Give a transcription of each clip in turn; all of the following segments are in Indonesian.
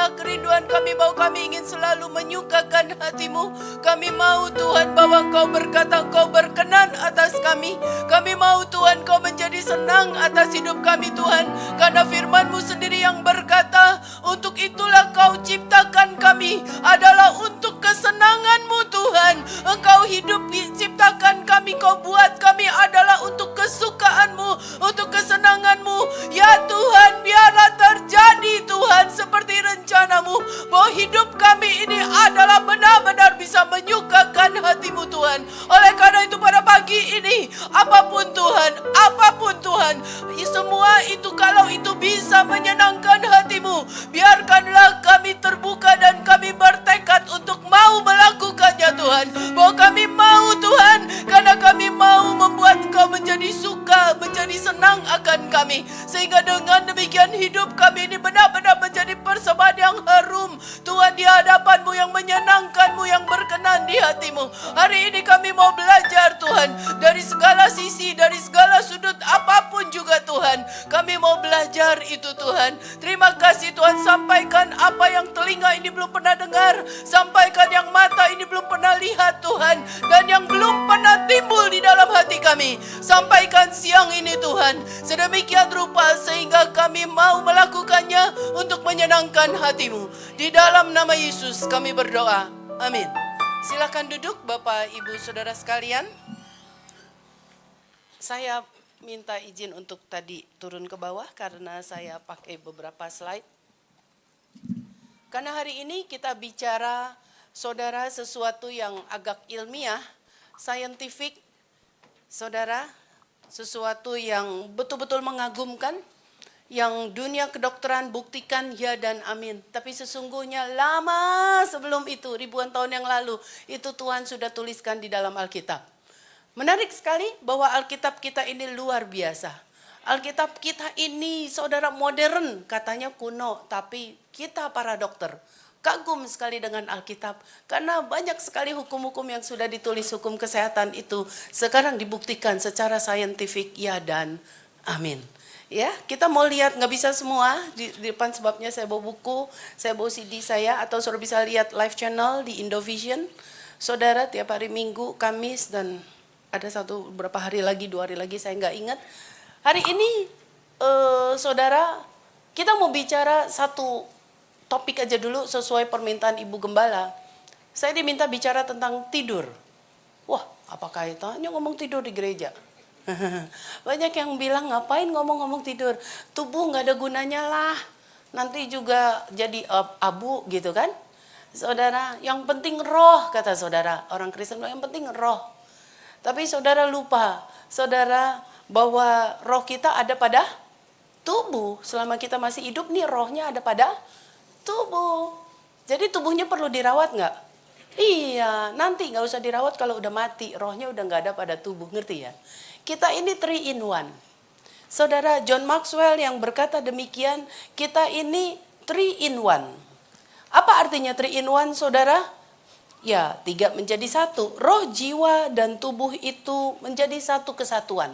itulah kerinduan kami, bahwa kami ingin selalu menyukakan hati-Mu. Kami mau Tuhan bahwa Engkau berkata Engkau berkenan atas kami. Kami mau Tuhan Kau menjadi senang atas hidup kami Tuhan. Karena firman-Mu sendiri yang berkata, untuk itulah Kau ciptakan kami, adalah untuk kesenangan-Mu Tuhan. Engkau hidup ciptakan kami, Kau buat kami adalah untuk kesukaan-Mu, untuk kesenangan-Mu. Ya Tuhan, biarlah terjadi Tuhan seperti rencana-Mu, bahwa hidup kami ini adalah benar-benar bisa menyukakan hati-Mu Tuhan. Oleh karena itu pada pagi ini, apapun Tuhan, semua itu kalau itu bisa menyenangkan hati-Mu, biarkanlah kami terbuka dan kami bertekad untuk mau melakukannya Tuhan. Bahwa kami mau Tuhan, karena kami mau membuat Kau menjadi suka, menjadi senang akan kami. Sehingga dengan demikian hidup kami ini benar-benar menjadi persembahan yang harum Tuhan di hadapan-Mu, yang menyenangkan-Mu, yang berkenan di hati-Mu. Hari ini kami mau belajar Tuhan, dari segala sisi, dari segala sudut apapun juga Tuhan. Kami mau belajar itu Tuhan. Terima kasih Tuhan, sampaikan apa yang telinga ini belum pernah dengar, sampaikan yang mata ini belum pernah lihat Tuhan, dan yang belum pernah timbul di dalam hati kami. Sampaikan siang ini Tuhan, sedemikian rupa sehingga kami mau melakukannya untuk menyenangkan hati-Mu. Di dalam nama Yesus kami berdoa, amin. Silakan duduk Bapak Ibu Saudara sekalian. Saya minta izin untuk tadi turun ke bawah karena saya pakai beberapa slide. Karena hari ini kita bicara saudara sesuatu yang agak ilmiah, scientific, saudara, sesuatu yang betul-betul mengagumkan, yang dunia kedokteran buktikan ya dan amin. Tapi sesungguhnya lama sebelum itu, ribuan tahun yang lalu, itu Tuhan sudah tuliskan di dalam Alkitab. Menarik sekali bahwa Alkitab kita ini luar biasa. Alkitab kita ini saudara modern, katanya kuno, tapi kita para dokter kagum sekali dengan Alkitab. Karena banyak sekali hukum-hukum yang sudah ditulis, hukum kesehatan itu sekarang dibuktikan secara saintifik ya dan amin. Ya, kita mau lihat, nggak bisa semua di depan sebabnya saya bawa buku, saya bawa CD saya, atau saudara bisa lihat live channel di Indovision. Saudara tiap hari Minggu, Kamis, dan ada beberapa hari lagi, 2 hari lagi saya nggak ingat. Hari ini saudara, kita mau bicara satu topik aja dulu sesuai permintaan Ibu Gembala. Saya diminta bicara tentang tidur. Wah, apa kaitannya ngomong tidur di gereja? Banyak yang bilang ngapain ngomong-ngomong tidur, tubuh nggak ada gunanya lah, nanti juga jadi abu gitu kan. Saudara, yang penting roh, kata saudara. Orang Kristen yang penting roh. Tapi saudara lupa, saudara, bahwa roh kita ada pada tubuh. Selama kita masih hidup nih, rohnya ada pada tubuh. Jadi tubuhnya perlu dirawat nggak? Iya, nanti nggak usah dirawat kalau udah mati, rohnya udah nggak ada pada tubuh, ngerti ya? Kita ini 3 in 1. Saudara, John Maxwell yang berkata demikian, kita ini 3 in 1. Apa artinya 3 in 1, saudara? Ya, 3 menjadi 1. Roh, jiwa, dan tubuh itu menjadi satu kesatuan.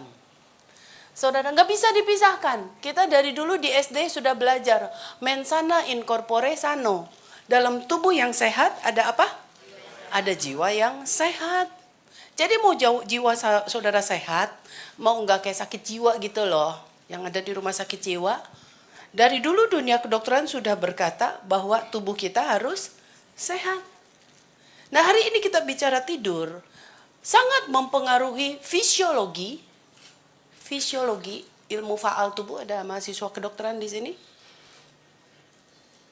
Saudara, nggak bisa dipisahkan. Kita dari dulu di SD sudah belajar, mens sana in corpore sano. Dalam tubuh yang sehat ada apa? Ada jiwa yang sehat. Jadi mau jiwa saudara sehat, mau nggak kayak sakit jiwa gitu loh, yang ada di rumah sakit jiwa. Dari dulu dunia kedokteran sudah berkata bahwa tubuh kita harus sehat. Nah, hari ini kita bicara tidur, sangat mempengaruhi fisiologi, ilmu faal tubuh. Ada mahasiswa kedokteran di sini?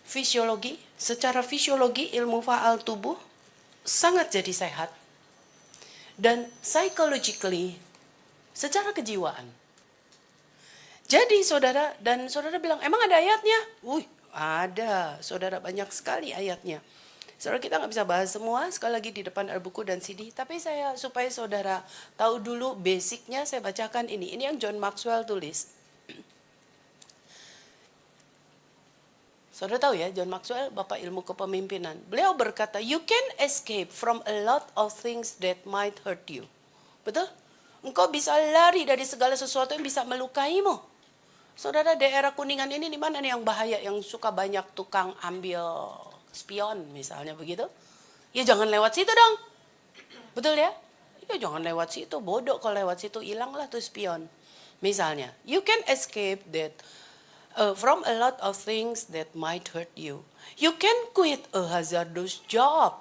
Fisiologi, secara fisiologi ilmu faal tubuh sangat jadi sehat. Dan psychologically, secara kejiwaan. Jadi saudara, dan saudara bilang, emang ada ayatnya? Ada, saudara, banyak sekali ayatnya. Saudara, kita nggak bisa bahas semua, sekali lagi di depan ada buku dan CD. Tapi saya, supaya saudara tahu dulu basicnya, saya bacakan ini. Ini yang John Maxwell tulis. Saudara tahu ya, John Maxwell, Bapak Ilmu Kepemimpinan. Beliau berkata, you can escape from a lot of things that might hurt you. Betul? Engkau bisa lari dari segala sesuatu yang bisa melukaimu. Saudara, daerah Kuningan ini di mana nih yang bahaya, yang suka banyak tukang ambil spion misalnya begitu? Ya jangan lewat situ dong. Betul ya? Ya jangan lewat situ, bodoh kalau lewat situ, hilanglah tuh spion. Misalnya, you can escape that from a lot of things that might hurt you. You can quit a hazardous job.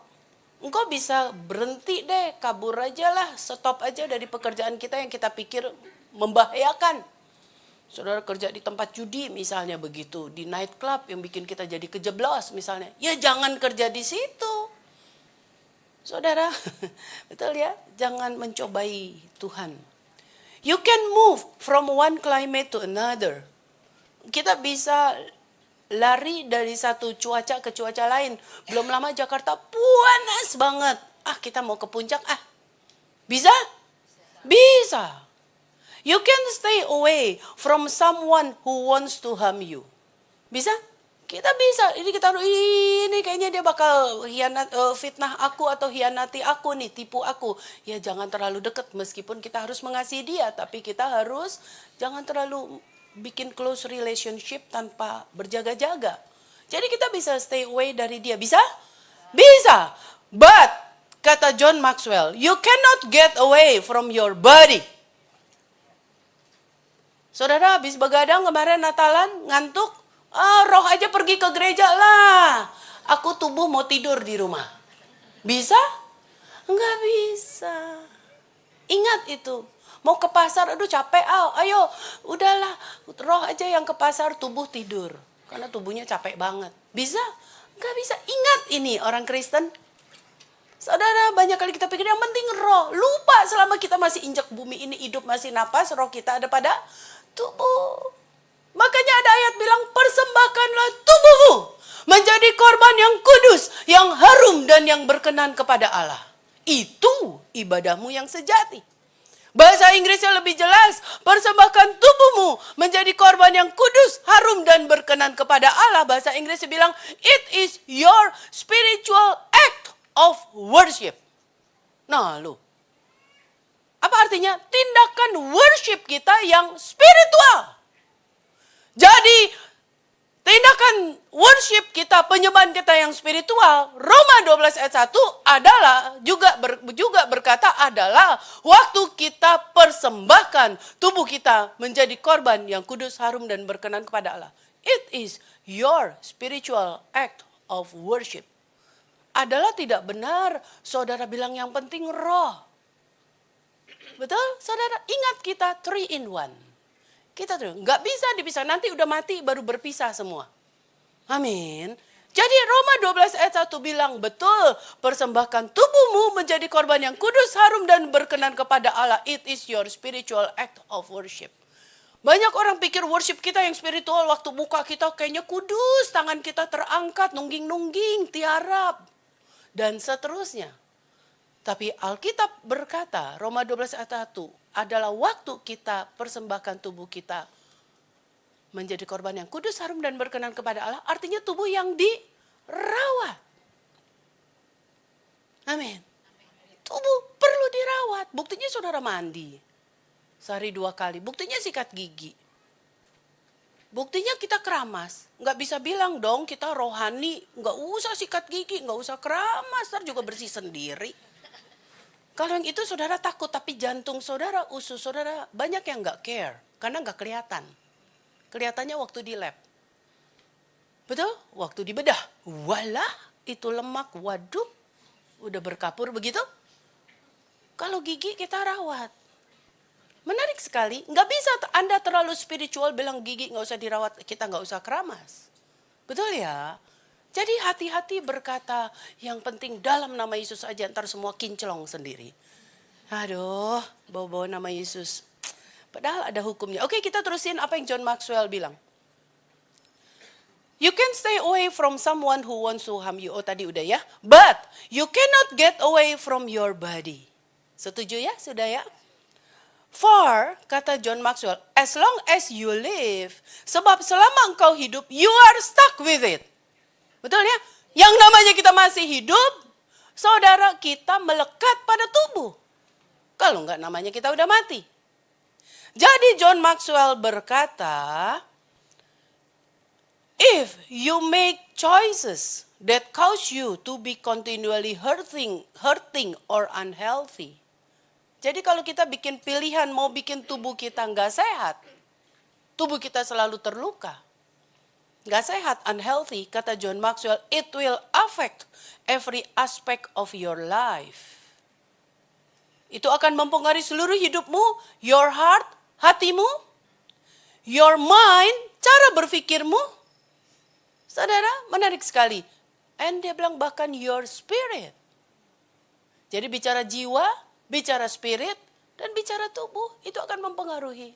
Engkau bisa berhenti deh, kabur aja lah, stop aja dari pekerjaan kita yang kita pikir membahayakan. Saudara kerja di tempat judi misalnya begitu, di night club yang bikin kita jadi kejeblos misalnya. Ya jangan kerja di situ. Saudara, betul ya? Jangan mencobai Tuhan. You can move from one climate to another. Kita bisa lari dari satu cuaca ke cuaca lain. Belum lama Jakarta panas banget. Kita mau ke puncak Bisa? Bisa. You can stay away from someone who wants to harm you. Bisa? Kita bisa. Ini kayaknya dia bakal fitnah aku atau hianati aku nih, tipu aku. Ya jangan terlalu dekat, meskipun kita harus mengasihi dia, tapi kita harus jangan terlalu bikin close relationship tanpa berjaga-jaga. Jadi kita bisa stay away dari dia. Bisa? Bisa. But kata John Maxwell, you cannot get away from your body. Saudara habis begadang kemarin Natalan, ngantuk. Roh aja pergi ke gereja lah. Aku tubuh mau tidur di rumah. Bisa? Enggak bisa. Ingat itu. Mau ke pasar, aduh capek. Ayo, udahlah. Roh aja yang ke pasar, tubuh tidur. Karena tubuhnya capek banget. Bisa? Enggak bisa. Ingat ini orang Kristen. Saudara, banyak kali kita pikir yang penting roh. Lupa selama kita masih injak bumi ini, hidup masih napas, roh kita ada pada tubuh. Makanya ada ayat bilang, persembahkanlah tubuhmu menjadi korban yang kudus, yang harum dan yang berkenan kepada Allah. Itu ibadahmu yang sejati. Bahasa Inggrisnya lebih jelas, persembahkan tubuhmu menjadi korban yang kudus, harum dan berkenan kepada Allah. Bahasa Inggrisnya bilang, it is your spiritual act of worship. Nah, apa artinya? Tindakan worship kita yang spiritual. Jadi, tindakan worship kita, penyembahan kita yang spiritual, Roma 12 ayat 1 adalah juga berkata adalah waktu kita persembahkan tubuh kita menjadi korban yang kudus, harum dan berkenan kepada Allah. It is your spiritual act of worship. Adalah tidak benar saudara bilang yang penting roh. Betul? Saudara, ingat kita 3 in 1. Kita tuh nggak bisa dipisah, nanti udah mati baru berpisah semua. Amin. Jadi Roma 12 ayat 1 bilang betul, persembahkan tubuhmu menjadi korban yang kudus, harum dan berkenan kepada Allah. It is your spiritual act of worship. Banyak orang pikir worship kita yang spiritual waktu buka kita kayaknya kudus, tangan kita terangkat, nungging-nungging, tiarap dan seterusnya. Tapi Alkitab berkata, Roma 12 ayat 1 adalah waktu kita persembahkan tubuh kita menjadi korban yang kudus, harum dan berkenan kepada Allah. Artinya tubuh yang dirawat. Amin. Tubuh perlu dirawat. Buktinya saudara mandi sehari 2 kali. Buktinya sikat gigi. Buktinya kita keramas. Nggak bisa bilang dong kita rohani. Nggak usah sikat gigi, nggak usah keramas. Ntar juga bersih sendiri. Kalau yang itu saudara takut, tapi jantung saudara, usus saudara banyak yang nggak care. Karena nggak kelihatan. Kelihatannya waktu di lab. Betul? Waktu dibedah. Walah, itu lemak, waduh. Udah berkapur begitu. Kalau gigi kita rawat. Menarik sekali. Nggak bisa Anda terlalu spiritual bilang gigi nggak usah dirawat, kita nggak usah keramas. Betul ya? Jadi hati-hati berkata, yang penting dalam nama Yesus aja, ntar semua kinclong sendiri. Aduh, bawa-bawa nama Yesus. Padahal ada hukumnya. Oke, kita terusin apa yang John Maxwell bilang. You can stay away from someone who wants to harm you. Oh tadi udah ya. But you cannot get away from your body. Setuju ya? Sudah ya? For, kata John Maxwell, as long as you live. Sebab selama engkau hidup, you are stuck with it. Betul ya? Yang namanya kita masih hidup, saudara kita melekat pada tubuh. Kalau enggak namanya kita udah mati. Jadi John Maxwell berkata, If you make choices that cause you to be continually hurting or unhealthy. Jadi kalau kita bikin pilihan mau bikin tubuh kita nggak sehat, tubuh kita selalu terluka, nggak sehat, unhealthy, kata John Maxwell, it will affect every aspect of your life. Itu akan mempengaruhi seluruh hidupmu, your heart, hatimu, your mind, cara berpikirmu. Saudara, menarik sekali. And dia bilang bahkan your spirit. Jadi bicara jiwa, bicara spirit, dan bicara tubuh, itu akan mempengaruhi.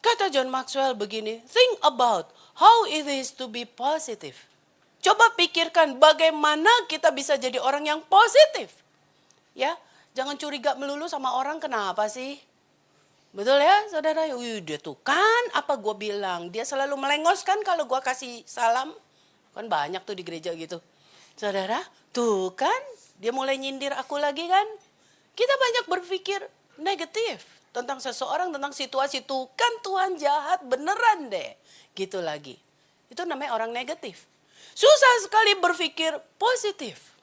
Kata John Maxwell begini, think about how it is to be positive. Coba pikirkan bagaimana kita bisa jadi orang yang positif. Ya, jangan curiga melulu sama orang, kenapa sih? Betul ya, saudara? Dia tuh kan apa gue bilang, dia selalu melengos kan kalau gue kasih salam. Kan banyak tuh di gereja gitu. Saudara, tuh kan dia mulai nyindir aku lagi kan. Kita banyak berpikir negatif tentang seseorang, tentang situasi. Tuh kan Tuhan jahat beneran deh. Gitu lagi. Itu namanya orang negatif. Susah sekali berpikir positif.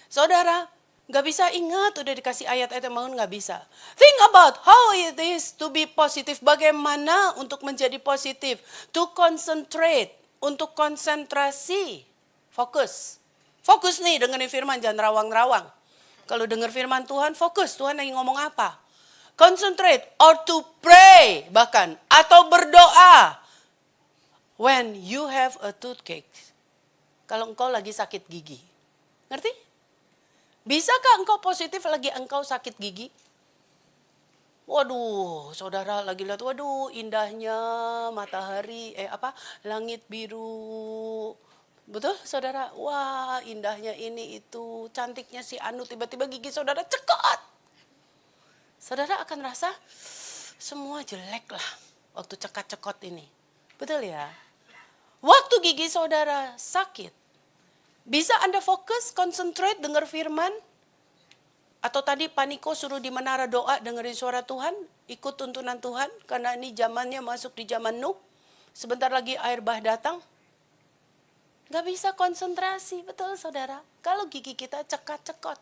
Saudara, gak bisa ingat, udah dikasih ayat-ayat yang bangun gak bisa. Think about how it is to be positive. Bagaimana untuk menjadi positif. To concentrate, untuk konsentrasi. Fokus. Fokus nih dengerin firman, jangan rawang-rawang. Kalau dengar firman Tuhan, fokus. Tuhan lagi ngomong apa? Concentrate or to pray bahkan. Atau berdoa. When you have a toothache. Kalau engkau lagi sakit gigi. Ngerti? Bisakah engkau positif lagi engkau sakit gigi? Waduh, saudara lagi lihat, waduh indahnya matahari, langit biru. Betul saudara? Wah indahnya ini itu, cantiknya si Anu, tiba-tiba gigi saudara cekot. Saudara akan rasa semua jelek lah waktu cekat-cekot ini. Betul ya? Waktu gigi saudara sakit, bisa Anda fokus, concentrate, dengar firman? Atau tadi Paniko suruh di menara doa dengerin suara Tuhan, ikut tuntunan Tuhan, karena ini zamannya masuk di zaman Nuh. Sebentar lagi air bah datang. Gak bisa konsentrasi, betul saudara. Kalau gigi kita cekat-cekot.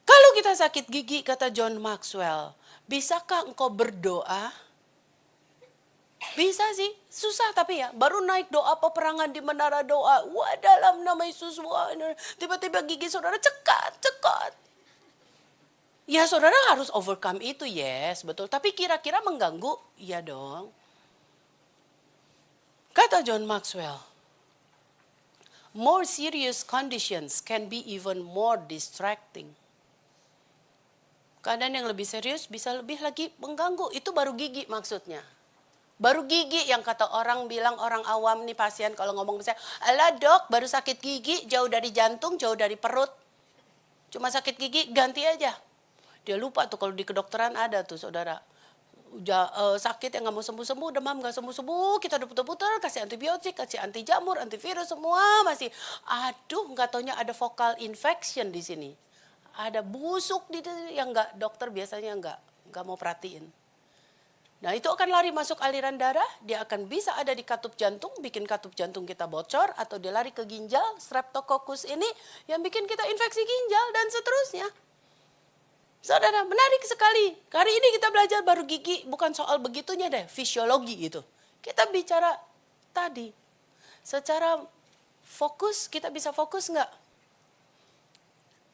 Kalau kita sakit gigi, kata John Maxwell, bisakah engkau berdoa? Bisa sih, susah tapi ya. Baru naik doa peperangan di menara doa. Wah dalam nama Yesus, wah, tiba-tiba gigi saudara cekat-cekot. Ya saudara harus overcome itu, yes, betul. Tapi kira-kira mengganggu? Iya dong. Kata John Maxwell, more serious conditions can be even more distracting. Keadaan yang lebih serius bisa lebih lagi mengganggu. Itu baru gigi maksudnya. Baru gigi yang kata orang bilang, orang awam nih pasien kalau ngomong ke saya, alah dok baru sakit gigi, jauh dari jantung, jauh dari perut. Cuma sakit gigi, ganti aja. Dia lupa tuh kalau di kedokteran ada tuh saudara. Sakit yang gak mau sembuh-sembuh, demam gak sembuh-sembuh, kita udah putar-putar, kasih antibiotik, kasih anti jamur, antivirus, semua masih. Aduh, gak taunya ada vocal infection di sini. Ada busuk di yang gak, dokter biasanya gak mau perhatiin. Nah itu akan lari masuk aliran darah, dia akan bisa ada di katup jantung, bikin katup jantung kita bocor, atau dia lari ke ginjal, streptococcus ini yang bikin kita infeksi ginjal, dan seterusnya. Saudara, menarik sekali. Hari ini kita belajar baru gigi, bukan soal begitunya deh, fisiologi gitu. Kita bicara tadi, secara fokus, kita bisa fokus nggak?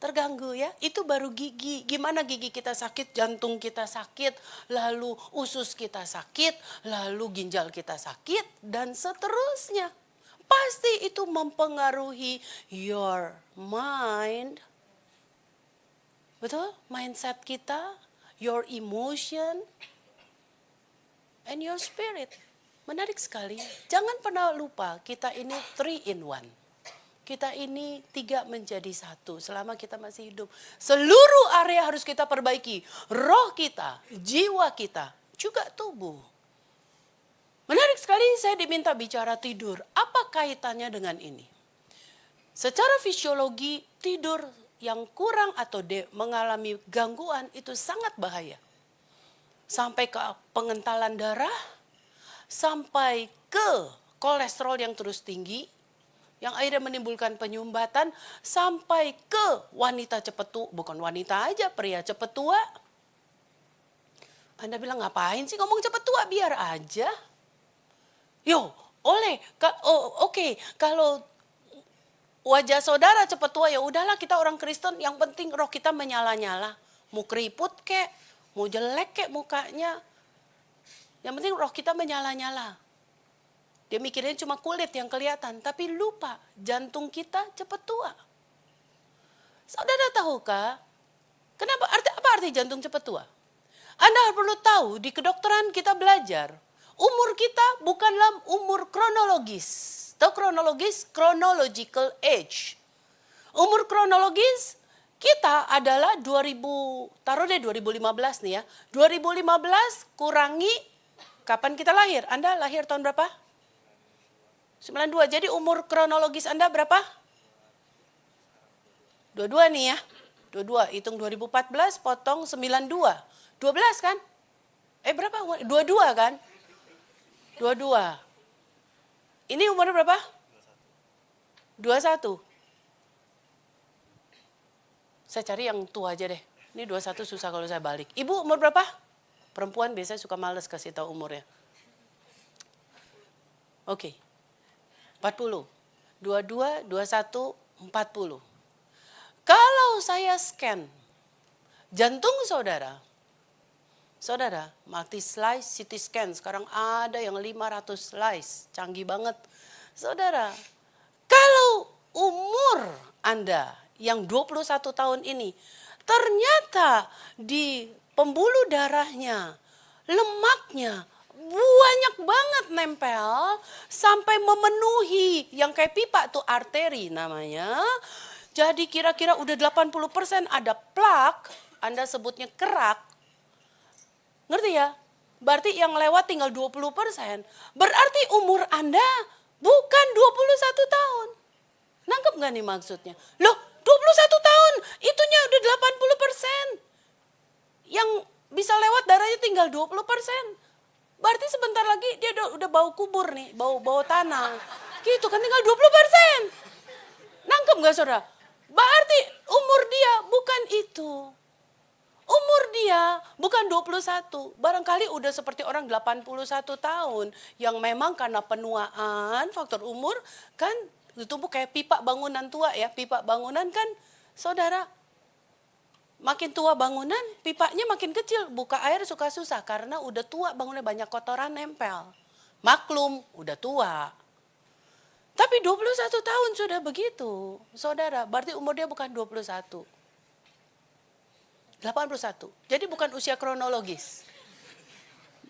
Terganggu ya, itu baru gigi. Gimana gigi kita sakit, jantung kita sakit, lalu usus kita sakit, lalu ginjal kita sakit, dan seterusnya. Pasti itu mempengaruhi your mind. Betul? Mindset kita, your emotion, and your spirit. Menarik sekali. Jangan pernah lupa, kita ini 3 in 1. Kita ini 3 menjadi 1 selama kita masih hidup. Seluruh area harus kita perbaiki. Roh kita, jiwa kita, juga tubuh. Menarik sekali saya diminta bicara tidur. Apa kaitannya dengan ini? Secara fisiologi, tidur yang kurang atau mengalami gangguan itu sangat bahaya. Sampai ke pengentalan darah, sampai ke kolesterol yang terus tinggi, yang akhirnya menimbulkan penyumbatan, sampai ke wanita cepat tua, bukan wanita aja, pria cepat tua. Anda bilang, ngapain sih ngomong cepat tua, biar aja. Oke, kalau wajah saudara cepat tua, ya udahlah, kita orang Kristen, yang penting roh kita menyala-nyala. Mau keriput kek, mau jelek kek mukanya, yang penting roh kita menyala-nyala. Dia mikirnya cuma kulit yang kelihatan, tapi lupa jantung kita cepat tua. Saudara tahukah, apa arti jantung cepat tua? Anda perlu tahu, di kedokteran kita belajar, umur kita bukanlah umur kronologis. Tahu kronologis? Chronological age. Umur kronologis kita adalah 2015 nih ya. 2015 kurangi kapan kita lahir. Anda lahir tahun berapa? 92. Jadi umur kronologis Anda berapa? 22 nih ya. 22, hitung 2014 potong 92. 12 kan? Berapa? 22 kan? 22. Ini umurnya berapa? 21. Saya cari yang tua aja deh. Ini 21 susah kalau saya balik. Ibu umur berapa? Perempuan biasanya suka males kasih tahu umurnya. Oke. 40. 22, 21, 40. Kalau saya scan jantung saudara, multi slice CT scan, sekarang ada yang 500 slice, canggih banget. Saudara, kalau umur Anda yang 21 tahun ini, ternyata di pembuluh darahnya, lemaknya banyak banget nempel, sampai memenuhi yang kayak pipa tuh, arteri namanya. Jadi kira-kira udah 80% ada plak, Anda sebutnya kerak. Ngerti ya? Berarti yang lewat tinggal 20%. Berarti umur Anda bukan 21 tahun. Nangkep gak nih maksudnya? Loh, 21 tahun, itunya udah 80%. Yang bisa lewat darahnya tinggal 20%. Berarti sebentar lagi dia udah bau kubur nih, bau tanah. Gitu kan, tinggal 20%. Nangkep gak saudara? Berarti umur dia bukan itu. Umur dia bukan 21, barangkali udah seperti orang 81 tahun yang memang karena penuaan, faktor umur kan tubuh kayak pipa bangunan tua ya. Pipa bangunan kan saudara, makin tua bangunan pipanya makin kecil, buka air suka susah karena udah tua bangunnya, banyak kotoran nempel. Maklum, udah tua. Tapi 21 tahun sudah begitu, saudara, berarti umur dia bukan 21. 81. Jadi bukan usia kronologis.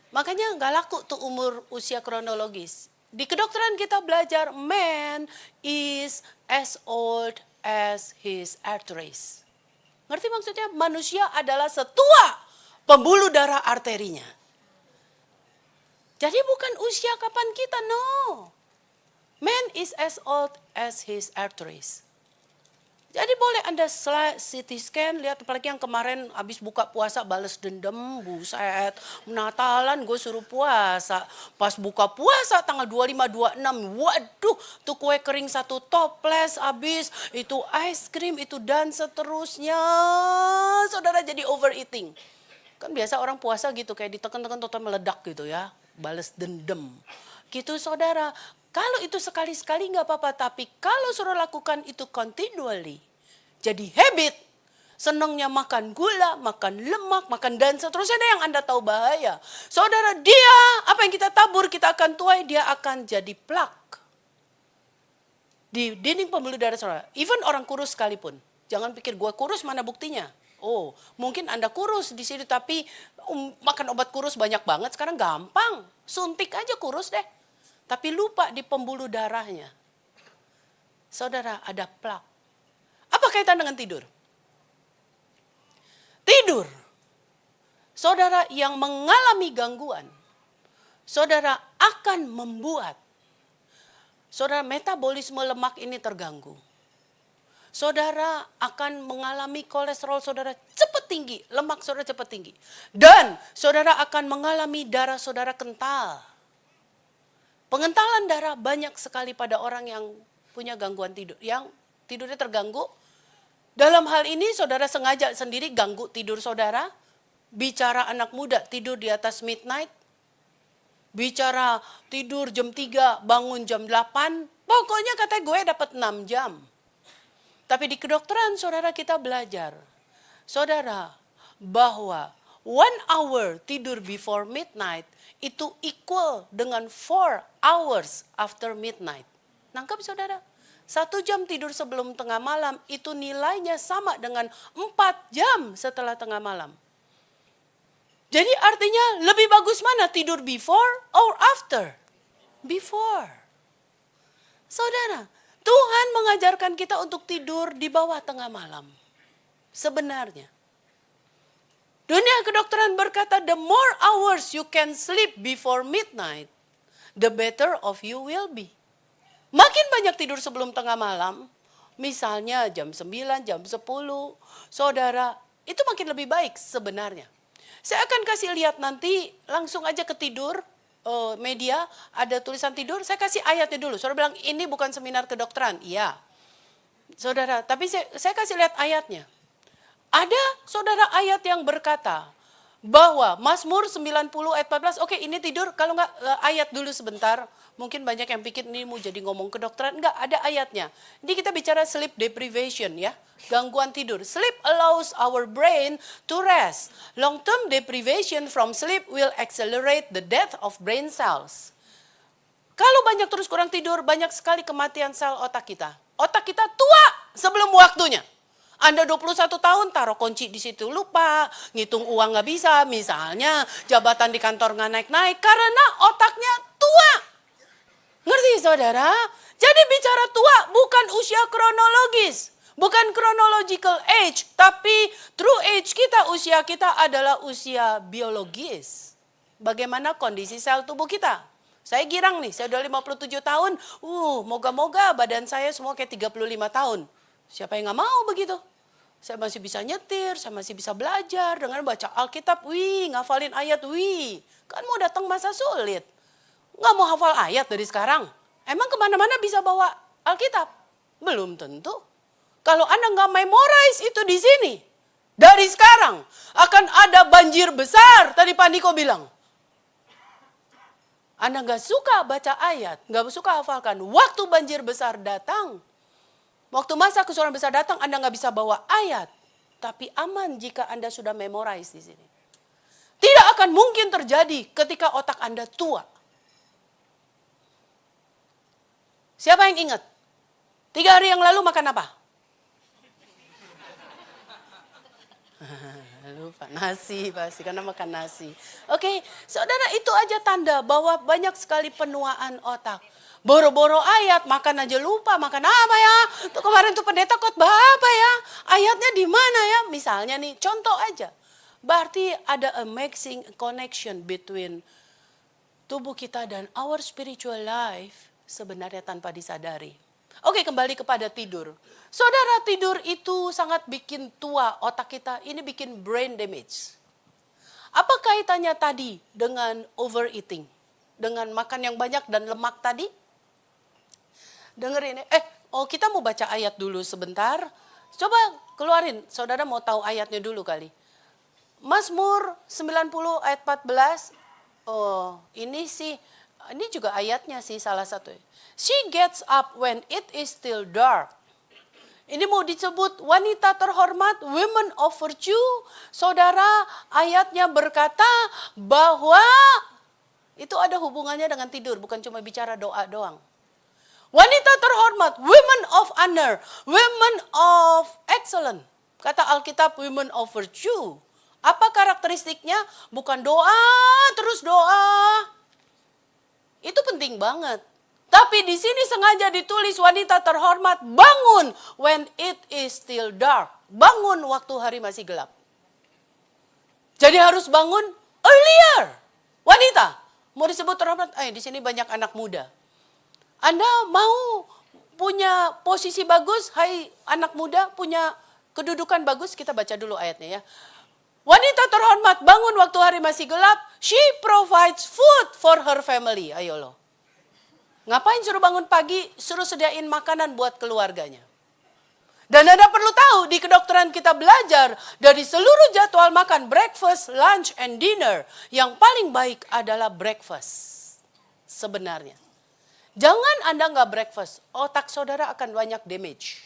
Makanya nggak laku tuh umur usia kronologis. Di kedokteran kita belajar man is as old as his arteries. Ngerti maksudnya? Manusia adalah setua pembuluh darah arterinya. Jadi bukan usia kapan kita, no. Man is as old as his arteries. Jadi boleh Anda CT scan, lihat apalagi yang kemarin habis buka puasa bales dendam, buset. Natalan gue suruh puasa. Pas buka puasa tanggal 25, 26, waduh tuh kue kering satu toples habis. Itu ice cream, itu dan seterusnya. Saudara jadi overeating. Kan biasa orang puasa gitu kayak ditekan-tekan total meledak gitu ya. Bales dendam. Gitu saudara. Kalau itu sekali-sekali nggak apa-apa, tapi kalau suruh lakukan itu continually, jadi habit, senangnya makan gula, makan lemak, makan dan seterusnya, yang Anda tahu bahaya. Saudara, dia, apa yang kita tabur, kita akan tuai, dia akan jadi plak. Di dinding pembuluh darah saudara, even orang kurus sekalipun. Jangan pikir gue kurus, mana buktinya. Oh, mungkin Anda kurus di sini, tapi makan obat kurus banyak banget, sekarang gampang. Suntik aja kurus deh. Tapi lupa di pembuluh darahnya. Saudara, ada plak. Apa kaitan dengan tidur? Tidur. Saudara yang mengalami gangguan, saudara akan membuat saudara metabolisme lemak ini terganggu. Saudara akan mengalami kolesterol saudara cepat tinggi, lemak saudara cepat tinggi. Dan saudara akan mengalami darah saudara kental. Pengentalan darah banyak sekali pada orang yang punya gangguan tidur, yang tidurnya terganggu. Dalam hal ini saudara sengaja sendiri ganggu tidur saudara, bicara anak muda tidur di atas midnight, bicara tidur jam 3, bangun jam 8, pokoknya katanya gue dapat 6 jam. Tapi di kedokteran saudara kita belajar, saudara, bahwa 1 hour tidur before midnight itu equal dengan 4 hours after midnight. Nangkap saudara? 1 jam tidur sebelum tengah malam itu nilainya sama dengan 4 jam setelah tengah malam. Jadi artinya lebih bagus mana tidur before or after? Before. Saudara, Tuhan mengajarkan kita untuk tidur di bawah tengah malam. Sebenarnya. Dunia kedokteran berkata the more hours you can sleep before midnight, the better of you will be. Makin banyak tidur sebelum tengah malam, misalnya jam 9, jam 10, saudara, itu makin lebih baik sebenarnya. Saya akan kasih lihat nanti, langsung aja ke tidur, media, ada tulisan tidur, saya kasih ayatnya dulu. Saudara bilang, ini bukan seminar kedokteran. Iya. Saudara, tapi saya kasih lihat ayatnya. Ada saudara ayat yang berkata, bahwa Mazmur 90 ayat 14, oke ini tidur, kalau enggak ayat dulu sebentar. Mungkin banyak yang pikir ini mau jadi ngomong kedokteran, enggak ada ayatnya. Ini kita bicara sleep deprivation ya, gangguan tidur. Sleep allows our brain to rest. Long term deprivation from sleep will accelerate the death of brain cells. Kalau banyak terus kurang tidur, banyak sekali kematian sel otak kita. Otak kita tua sebelum waktunya. Anda 21 tahun taruh kunci di situ lupa, ngitung uang nggak bisa, misalnya jabatan di kantor nggak naik-naik karena otaknya tua. Ngerti saudara? Jadi bicara tua bukan usia kronologis, bukan chronological age, tapi true age kita, usia kita adalah usia biologis. Bagaimana kondisi sel tubuh kita? Saya girang nih, saya udah 57 tahun, moga-moga badan saya semua kayak 35 tahun. Siapa yang nggak mau begitu? Saya masih bisa nyetir, saya masih bisa belajar dengan baca Alkitab, ngafalin ayat, kan mau datang masa sulit. Nggak mau hafal ayat dari sekarang. Emang kemana-mana bisa bawa Alkitab? Belum tentu. Kalau Anda nggak memorize itu di sini, dari sekarang akan ada banjir besar, tadi Pak Niko bilang. Anda nggak suka baca ayat, nggak suka hafalkan, waktu banjir besar datang, waktu masa kesusahan besar datang, Anda nggak bisa bawa ayat. Tapi aman jika Anda sudah memorize di sini. Tidak akan mungkin terjadi ketika otak Anda tua. Siapa yang ingat? 3 hari yang lalu makan apa? Lupa, nasi pasti, karena makan nasi. Oke, saudara, itu aja tanda bahwa banyak sekali penuaan otak. Boro-boro ayat, makan aja lupa, makan apa ya? Tuh kemarin tuh pendeta khotbah apa ya? Ayatnya di mana ya? Misalnya nih, contoh aja. Berarti ada a mixing connection between tubuh kita dan our spiritual life sebenarnya tanpa disadari. Oke, kembali kepada tidur. Saudara, tidur itu sangat bikin tua otak kita, ini bikin brain damage. Apa kaitannya tadi dengan overeating? Dengan makan yang banyak dan lemak tadi? Dengerin, kita mau baca ayat dulu sebentar. Coba keluarin, saudara mau tahu ayatnya dulu kali. Mazmur 90 ayat 14. Ini juga ayatnya sih salah satu. She gets up when it is still dark. Ini mau disebut wanita terhormat, women of virtue. Saudara, ayatnya berkata bahwa itu ada hubungannya dengan tidur, bukan cuma bicara doa doang. Wanita terhormat, women of honor, women of excellence. Kata Alkitab, women of virtue. Apa karakteristiknya? Bukan doa, terus doa. Itu penting banget. Tapi di sini sengaja ditulis wanita terhormat, bangun when it is still dark. Bangun waktu hari masih gelap. Jadi harus bangun earlier. Wanita, mau disebut terhormat? Di sini banyak anak muda. Anda mau punya posisi bagus, hai anak muda, punya kedudukan bagus, kita baca dulu ayatnya ya. Wanita terhormat bangun waktu hari masih gelap, she provides food for her family. Ayo loh. Ngapain suruh bangun pagi, suruh sediain makanan buat keluarganya. Dan Anda perlu tahu, di kedokteran kita belajar dari seluruh jadwal makan, breakfast, lunch, and dinner, yang paling baik adalah breakfast. Sebenarnya. Jangan Anda nggak breakfast, otak saudara akan banyak damage.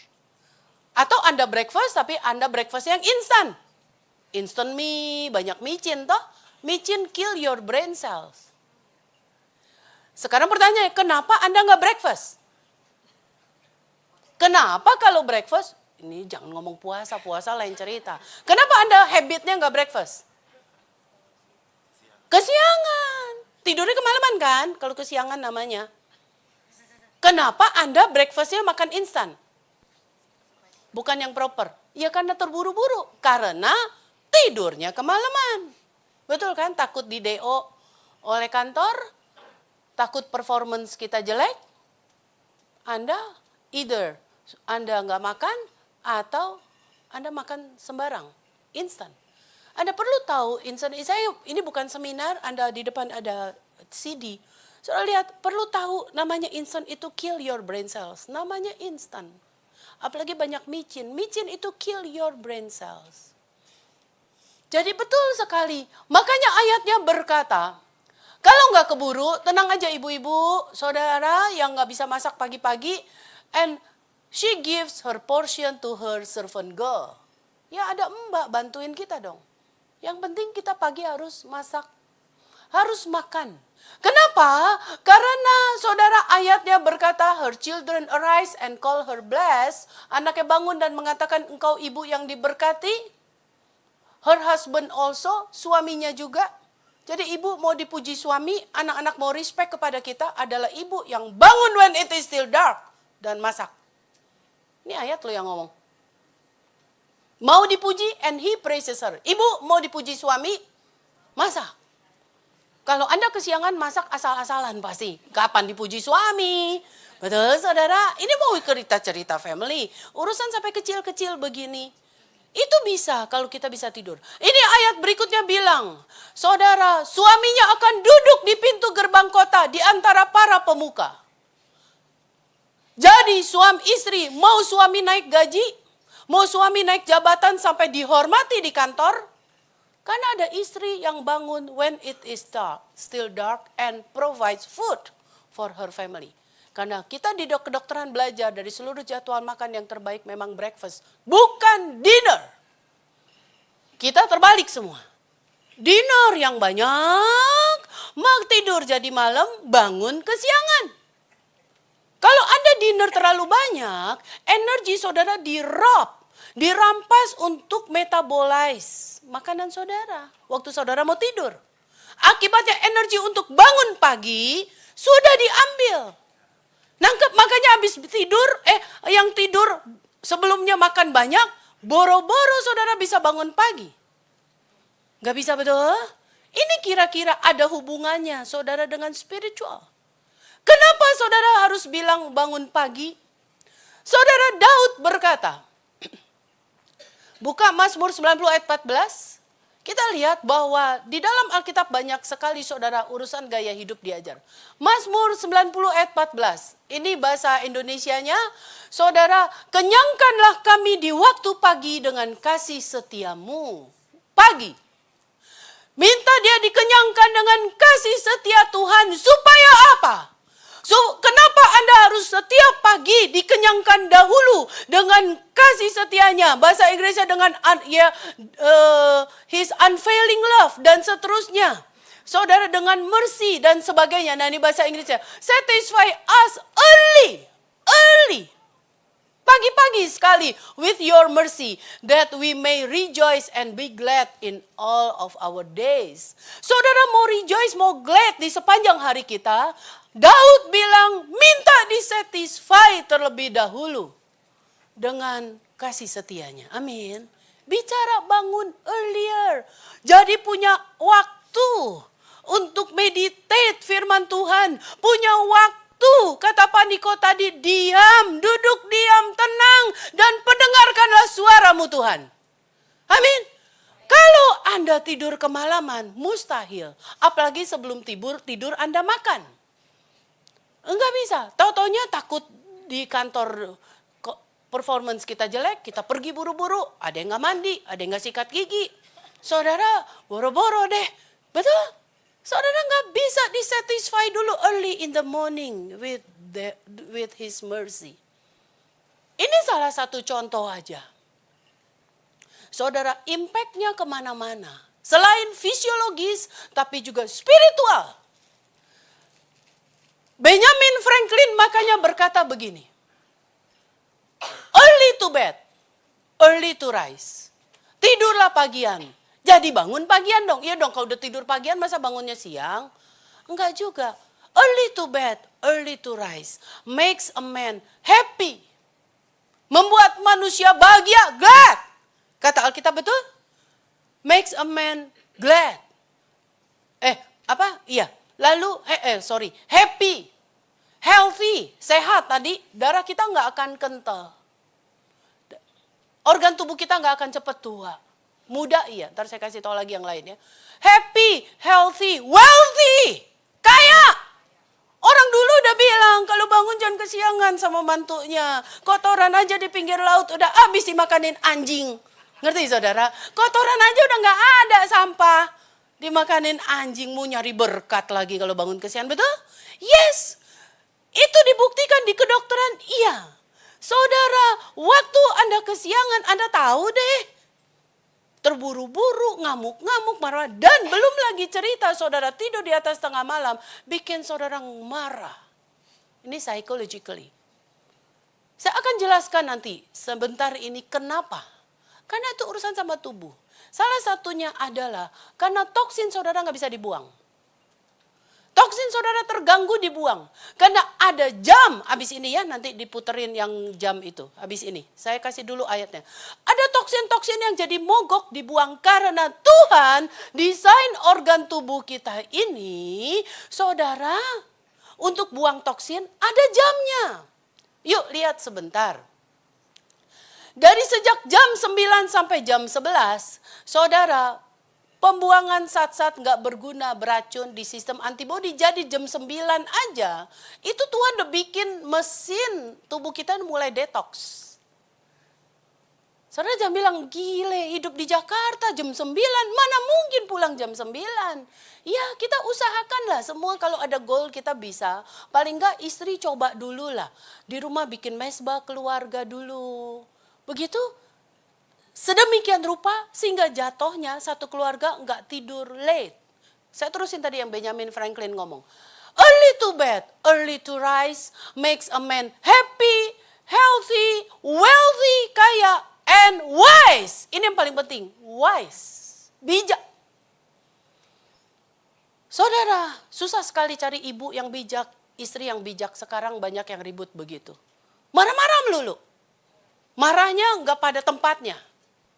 Atau Anda breakfast, tapi Anda breakfast yang instan. Instant mie, banyak micin toh. Micin kill your brain cells. Sekarang pertanyaannya, kenapa Anda nggak breakfast? Kenapa kalau breakfast, ini jangan ngomong puasa, puasa lain cerita. Kenapa Anda habitnya nggak breakfast? Kesiangan. Tidurnya kemalaman kan, kalau kesiangan namanya. Kenapa Anda breakfastnya makan instan? Bukan yang proper. Ya karena terburu-buru. Karena tidurnya kemalaman. Betul kan? Takut di DO oleh kantor. Takut performance kita jelek. Anda either Anda nggak makan atau Anda makan sembarang. Instan. Anda perlu tahu instan. Ini bukan seminar. Anda di depan ada CD. Saudara lihat, perlu tahu namanya instan itu kill your brain cells. Namanya instan. Apalagi banyak micin. Micin itu kill your brain cells. Jadi betul sekali. Makanya ayatnya berkata, kalau nggak keburu, tenang aja ibu-ibu, saudara yang nggak bisa masak pagi-pagi, and she gives her portion to her servant girl. Ya ada mbak bantuin kita dong. Yang penting kita pagi harus masak, harus makan. Kenapa? Karena saudara ayatnya berkata, her children arise and call her blessed. Anaknya bangun dan mengatakan engkau ibu yang diberkati. Her husband also, suaminya juga. Jadi ibu mau dipuji suami, anak-anak mau respect kepada kita adalah ibu yang bangun when it is still dark dan masak. Ini ayat lo yang ngomong. Mau dipuji and he praises her. Ibu mau dipuji suami, masak. Kalau Anda kesiangan masak asal-asalan pasti. Kapan dipuji suami? Betul saudara, ini mau cerita-cerita family. Urusan sampai kecil-kecil begini. Itu bisa kalau kita bisa tidur. Ini ayat berikutnya bilang, saudara, suaminya akan duduk di pintu gerbang kota di antara para pemuka. Jadi suami istri, mau suami naik gaji, mau suami naik jabatan sampai dihormati di kantor, karena ada istri yang bangun when it is dark, still dark, and provides food for her family. Karena kita di kedokteran belajar dari seluruh jadwal makan yang terbaik memang breakfast, bukan dinner. Kita terbalik semua. Dinner yang banyak, mau tidur jadi malam, bangun kesiangan. Kalau Anda dinner terlalu banyak, energi saudara dirampas untuk metabolize makanan saudara waktu saudara mau tidur. Akibatnya energi untuk bangun pagi sudah diambil. Nangkep, makanya habis tidur, yang tidur sebelumnya makan banyak, boro-boro saudara bisa bangun pagi. Gak bisa betul? Ini kira-kira ada hubungannya saudara dengan spiritual. Kenapa saudara harus bilang bangun pagi? Saudara Daud berkata, buka Mazmur 90 ayat 14. Kita lihat bahwa di dalam Alkitab banyak sekali saudara urusan gaya hidup diajar. Mazmur 90 ayat 14. Ini bahasa Indonesianya. Saudara, kenyangkanlah kami di waktu pagi dengan kasih setiamu. Pagi. Minta dia dikenyangkan dengan kasih setia Tuhan. Supaya apa? Kenapa Anda harus setiap pagi dikenyangkan dahulu dengan kasih setianya? Bahasa Inggrisnya dengan his unfailing love dan seterusnya. Saudara dengan mercy dan sebagainya. Nah ini bahasa Inggrisnya. Satisfy us early. Pagi-pagi sekali with your mercy that we may rejoice and be glad in all of our days. Saudara mau rejoice, mau glad di sepanjang hari kita. Daud bilang minta disatisfy terlebih dahulu dengan kasih setianya. Amin. Bicara bangun earlier. Jadi punya waktu untuk meditate firman Tuhan. Punya waktu. Kata Pak Niko tadi, diam, duduk diam, tenang, dan pendengarkanlah suaramu Tuhan. Amin. Kalau Anda tidur kemalaman, mustahil. Apalagi sebelum tidur Anda makan. Enggak bisa. Tau-taunya takut di kantor performance kita jelek, kita pergi buru-buru, ada yang nggak mandi, ada yang nggak sikat gigi. Saudara boro-boro deh, betul? Saudara nggak bisa disatisfy dulu early in the morning with His mercy. Ini salah satu contoh aja. Saudara, impact-nya kemana-mana. Selain fisiologis, tapi juga spiritual. Benjamin Franklin makanya berkata begini. Early to bed, early to rise. Tidurlah pagian, jadi bangun pagian dong. Iya dong, kalau udah tidur pagian masa bangunnya siang? Enggak juga. Early to bed, early to rise. Makes a man happy. Membuat manusia bahagia, glad. Kata Alkitab betul? Makes a man glad. Iya. Lalu, happy. Healthy, sehat tadi, darah kita nggak akan kental. Organ tubuh kita nggak akan cepat tua. Muda iya, ntar saya kasih tahu lagi yang lain ya. Happy, healthy, wealthy, kaya. Orang dulu udah bilang kalau bangun jangan kesiangan sama mantunya. Kotoran aja di pinggir laut udah habis dimakanin anjing. Ngerti saudara? Kotoran aja udah nggak ada sampah. Dimakanin anjing, mau nyari berkat lagi kalau bangun kesiangan, betul? Yes. Itu dibuktikan di kedokteran, iya. Saudara, waktu Anda kesiangan, Anda tahu deh. Terburu-buru, ngamuk-ngamuk, marah. Dan belum lagi cerita saudara tidur di atas tengah malam, bikin saudara marah. Ini psychologically. Saya akan jelaskan nanti sebentar ini kenapa. Karena itu urusan sama tubuh. Salah satunya adalah karena toksin saudara nggak bisa dibuang. Toksin saudara terganggu dibuang. Karena ada jam, habis ini ya nanti diputerin yang jam itu. Habis ini, saya kasih dulu ayatnya. Ada toksin-toksin yang jadi mogok dibuang karena Tuhan desain organ tubuh kita ini. Saudara, untuk buang toksin ada jamnya. Yuk lihat sebentar. Dari sejak jam 9 sampai jam 11, saudara, pembuangan zat-zat nggak berguna, beracun di sistem antibodi. Jadi jam 9 aja, itu Tuhan udah bikin mesin tubuh kita mulai detox. Saudara jangan bilang, gile hidup di Jakarta jam 9, mana mungkin pulang jam 9. Ya kita usahakanlah semua kalau ada goal kita bisa. Paling nggak istri coba dulu lah. Di rumah bikin mesbah keluarga dulu. Begitu? Sedemikian rupa sehingga jatuhnya satu keluarga nggak tidur late. Saya terusin tadi yang Benjamin Franklin ngomong. Early to bed, early to rise makes a man happy, healthy, wealthy, kaya, and wise. Ini yang paling penting, wise, bijak. Saudara, susah sekali cari ibu yang bijak, istri yang bijak. Sekarang banyak yang ribut begitu. Marah-marah melulu. Marahnya nggak pada tempatnya.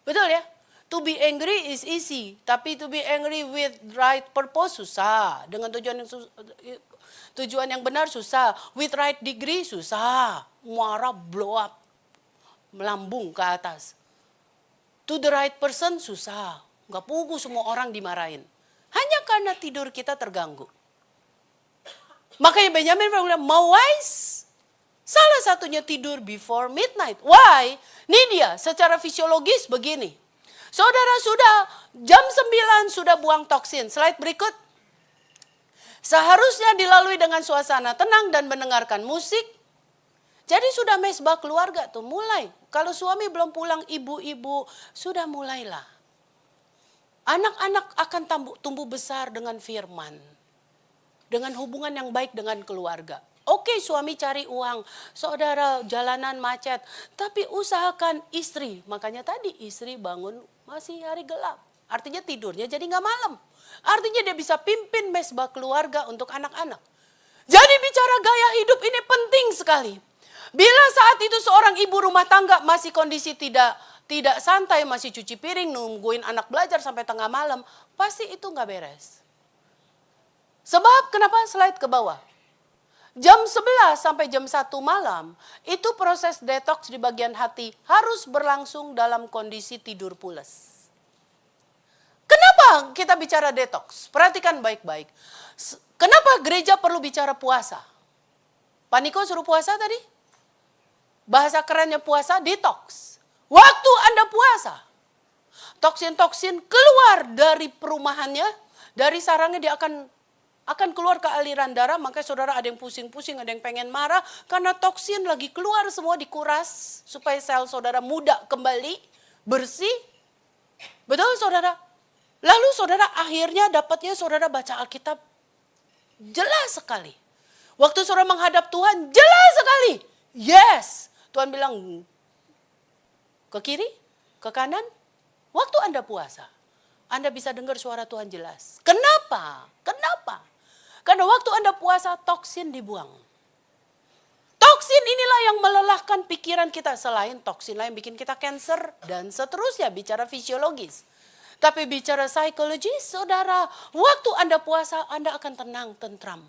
Betul ya? To be angry is easy, tapi to be angry with right purpose susah. Dengan tujuan yang benar susah. With right degree susah. Marah blow up, melambung ke atas. To the right person susah. Nggak pugu semua orang dimarahin. Hanya karena tidur kita terganggu. Makanya Benjamin bilang, mau wise? Salah satunya tidur before midnight. Why? Ini dia, secara fisiologis begini. Saudara sudah jam 9 sudah buang toksin. Slide berikut. Seharusnya dilalui dengan suasana tenang dan mendengarkan musik. Jadi sudah mesbah keluarga tuh mulai. Kalau suami belum pulang, ibu-ibu sudah mulailah. Anak-anak akan tumbuh besar dengan firman. Dengan hubungan yang baik dengan keluarga. Oke, suami cari uang, saudara jalanan macet, tapi usahakan istri. Makanya tadi istri bangun masih hari gelap. Artinya tidurnya jadi nggak malam. Artinya dia bisa pimpin mesbah keluarga untuk anak-anak. Jadi bicara gaya hidup ini penting sekali. Bila saat itu seorang ibu rumah tangga masih kondisi tidak santai, masih cuci piring, nungguin anak belajar sampai tengah malam, pasti itu nggak beres. Sebab kenapa? Slide ke bawah. Jam 11 sampai jam 1 malam, itu proses detox di bagian hati harus berlangsung dalam kondisi tidur pules. Kenapa kita bicara detox? Perhatikan baik-baik. Kenapa gereja perlu bicara puasa? Pak Niko suruh puasa tadi? Bahasa kerennya puasa, detox. Waktu Anda puasa, toksin-toksin keluar dari perumahannya, dari sarangnya dia akan keluar ke aliran darah. Makanya saudara ada yang pusing-pusing, ada yang pengen marah. Karena toksin lagi keluar semua dikuras. Supaya sel saudara muda kembali, bersih. Betul saudara? Lalu saudara akhirnya dapatnya saudara baca Alkitab jelas sekali. Waktu saudara menghadap Tuhan, jelas sekali. Yes. Tuhan bilang, ke kiri, ke kanan. Waktu Anda puasa, Anda bisa dengar suara Tuhan jelas. Kenapa? Kenapa? Karena waktu Anda puasa, toksin dibuang. Toksin inilah yang melelahkan pikiran kita. Selain toksin lain bikin kita cancer dan seterusnya, bicara fisiologis. Tapi bicara psikologis, saudara, waktu Anda puasa, Anda akan tenang, tentram.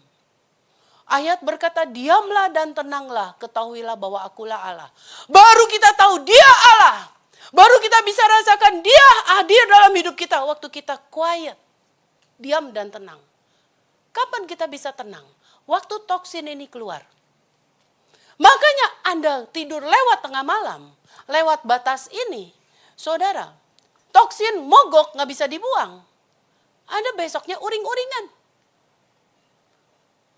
Ayat berkata, diamlah dan tenanglah, ketahuilah bahwa akulah Allah. Baru kita tahu dia Allah. Baru kita bisa rasakan dia hadir dalam hidup kita waktu kita quiet, diam dan tenang. Kapan kita bisa tenang? Waktu toksin ini keluar. Makanya Anda tidur lewat tengah malam, lewat batas ini. Saudara, toksin mogok nggak bisa dibuang. Anda besoknya uring-uringan.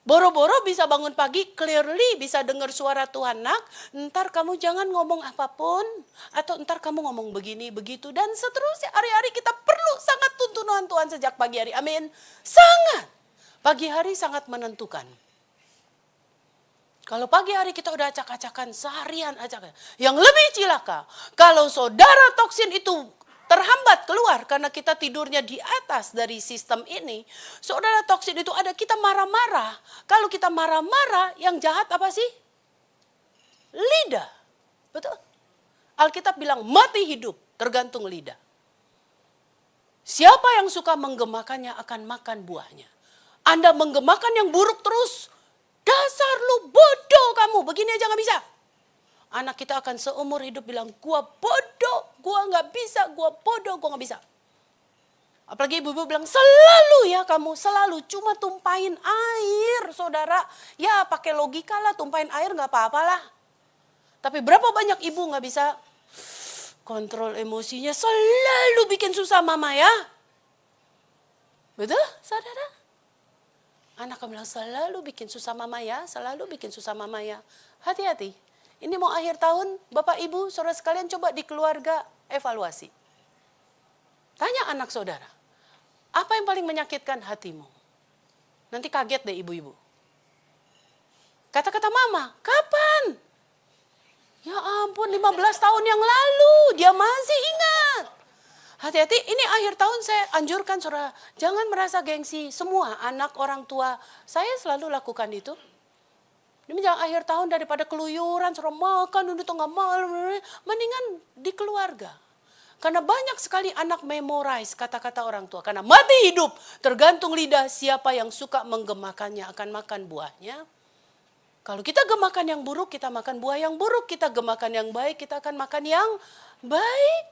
Boro-boro bisa bangun pagi, clearly bisa dengar suara Tuhan, nak, ntar kamu jangan ngomong apapun, atau ntar kamu ngomong begini, begitu, dan seterusnya. Hari-hari kita perlu sangat tuntunan Tuhan sejak pagi hari, amin. Sangat. Pagi hari sangat menentukan. Kalau pagi hari kita udah acak-acakan, seharian acak. Yang lebih cilaka, kalau saudara toksin itu terhambat keluar karena kita tidurnya di atas dari sistem ini. Saudara, toksin itu ada, kita marah-marah. Kalau kita marah-marah, yang jahat apa sih? Lidah. Betul? Alkitab bilang mati hidup tergantung lidah. Siapa yang suka menggemakannya akan makan buahnya. Anda menggemakan yang buruk terus, dasar lu bodoh kamu, begini aja gak bisa. Anak kita akan seumur hidup bilang, gua bodoh, gua gak bisa, gua bodoh, gua gak bisa. Apalagi ibu-ibu bilang, selalu ya kamu, selalu cuma tumpahin air, saudara. Ya pakai logika lah, tumpahin air gak apa-apalah. Tapi berapa banyak ibu gak bisa kontrol emosinya, selalu bikin susah mama ya. Betul, saudara? Anak akan bilang, selalu bikin susah mama ya, selalu bikin susah mama ya. Hati-hati. Ini mau akhir tahun, Bapak Ibu, saudara sekalian coba di keluarga evaluasi. Tanya anak saudara, apa yang paling menyakitkan hatimu? Nanti kaget deh ibu-ibu. Kata-kata mama, kapan? Ya ampun, 15 tahun yang lalu, dia masih ingat. Hati-hati, ini akhir tahun saya anjurkan saudara, jangan merasa gengsi. Semua anak orang tua, saya selalu lakukan itu. Ini menjelang akhir tahun daripada keluyuran, suruh makan di tengah malam, mendingan di keluarga. Karena banyak sekali anak memorize kata-kata orang tua. Karena mati hidup tergantung lidah, siapa yang suka menggemakannya akan makan buahnya. Kalau kita gemakan yang buruk, kita makan buah yang buruk. Kita gemakan yang baik, kita akan makan yang baik.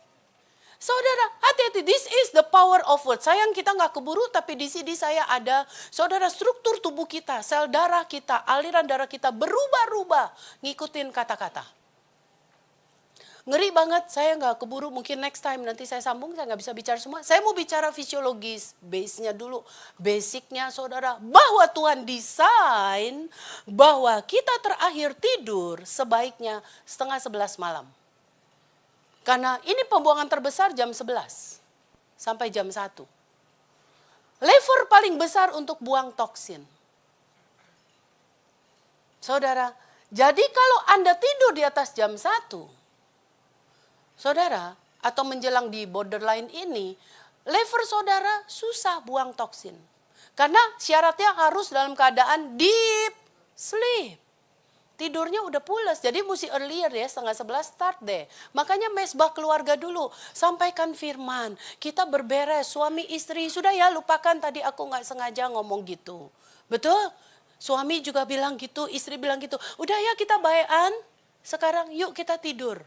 Saudara, hati-hati, this is the power of word. Sayang kita nggak keburu, tapi di sini saya ada, saudara, struktur tubuh kita, sel darah kita, aliran darah kita berubah-ubah, ngikutin kata-kata. Ngeri banget, saya nggak keburu, mungkin next time nanti saya sambung, saya nggak bisa bicara semua. Saya mau bicara fisiologis, base-nya dulu, basicnya saudara, bahwa Tuhan desain bahwa kita terakhir tidur sebaiknya 10:30 malam. Karena ini pembuangan terbesar jam 11 sampai jam 1. Lever paling besar untuk buang toksin. Saudara, jadi kalau Anda tidur di atas jam 1, saudara, atau menjelang di borderline ini, lever saudara susah buang toksin. Karena syaratnya harus dalam keadaan deep sleep. Tidurnya udah pulas, jadi mesti earlier ya, 10:30 start deh. Makanya mesbah keluarga dulu, sampaikan firman. Kita berberes, suami istri, sudah ya lupakan tadi aku gak sengaja ngomong gitu. Betul? Suami juga bilang gitu, istri bilang gitu. Udah ya kita bayan, sekarang yuk kita tidur.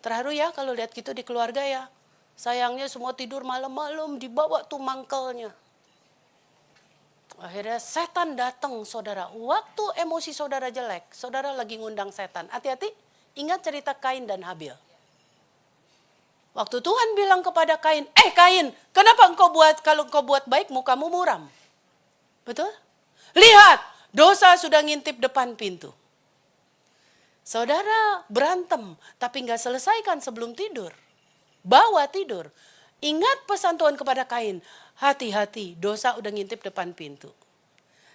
Terharu ya kalau lihat gitu di keluarga ya. Sayangnya semua tidur malam-malam, dibawa tuh mangkelnya. Akhirnya setan datang, saudara. Waktu emosi saudara jelek, saudara lagi ngundang setan. Hati-hati, ingat cerita Kain dan Habil. Waktu Tuhan bilang kepada Kain, Kain, kenapa kalau engkau buat baik mukamu muram? Betul? Lihat, dosa sudah ngintip depan pintu. Saudara berantem, tapi nggak selesaikan sebelum tidur. Bawa tidur. Ingat pesan Tuhan kepada Kain, hati-hati, dosa udah ngintip depan pintu.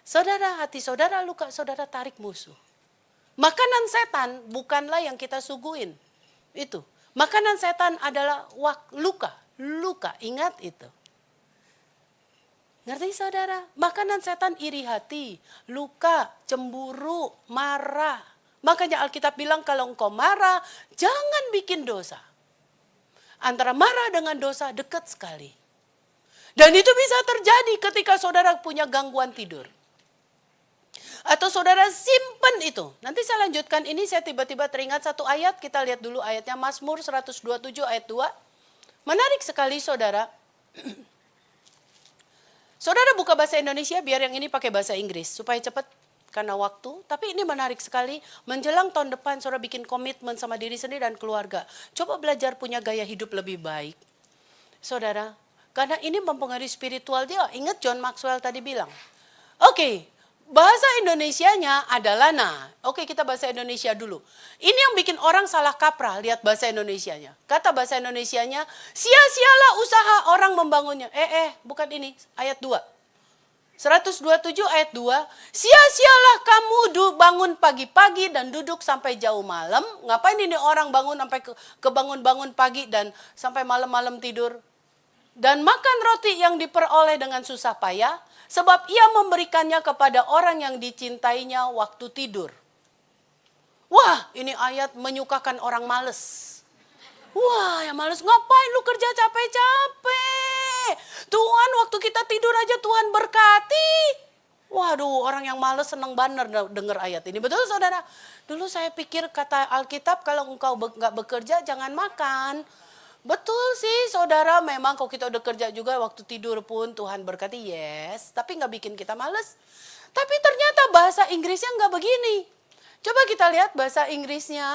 Saudara, hati saudara luka, saudara tarik musuh. Makanan setan bukanlah yang kita suguhin. Itu. Makanan setan adalah luka. Luka, ingat itu. Ngerti saudara? Makanan setan iri hati, luka, cemburu, marah. Makanya Alkitab bilang kalau engkau marah, jangan bikin dosa. Antara marah dengan dosa dekat sekali. Dan itu bisa terjadi ketika saudara punya gangguan tidur. Atau saudara simpen itu. Nanti saya lanjutkan ini, saya tiba-tiba teringat satu ayat. Kita lihat dulu ayatnya, Mazmur 127 ayat 2. Menarik sekali saudara. Saudara buka bahasa Indonesia, biar yang ini pakai bahasa Inggris. Supaya cepat karena waktu. Tapi ini menarik sekali. Menjelang tahun depan saudara bikin komitmen sama diri sendiri dan keluarga. Coba belajar punya gaya hidup lebih baik. Saudara, karena ini mempengaruhi spiritual dia. Ingat John Maxwell tadi bilang. Oke. Bahasa Indonesianya adalah Oke, kita bahasa Indonesia dulu. Ini yang bikin orang salah kaprah, lihat bahasa Indonesianya. Kata bahasa Indonesianya, sia-sialah usaha orang membangunnya. Bukan ini, ayat 2. 127 ayat 2, sia-sialah kamu bangun pagi-pagi dan duduk sampai jauh malam. Ngapain ini orang bangun sampai kebangun-bangun pagi dan sampai malam-malam tidur? Dan makan roti yang diperoleh dengan susah payah. Sebab ia memberikannya kepada orang yang dicintainya waktu tidur. Wah, ini ayat menyukakan orang males. Wah, yang males ngapain lu kerja capek-capek? Tuhan waktu kita tidur aja Tuhan berkati. Waduh, orang yang males seneng banget denger ayat ini. Betul saudara? Dulu saya pikir kata Alkitab kalau engkau nggak bekerja jangan makan. Betul sih saudara, memang kalau kita udah kerja juga waktu tidur pun Tuhan berkati, yes. Tapi nggak bikin kita males. Tapi ternyata bahasa Inggrisnya nggak begini. Coba kita lihat bahasa Inggrisnya,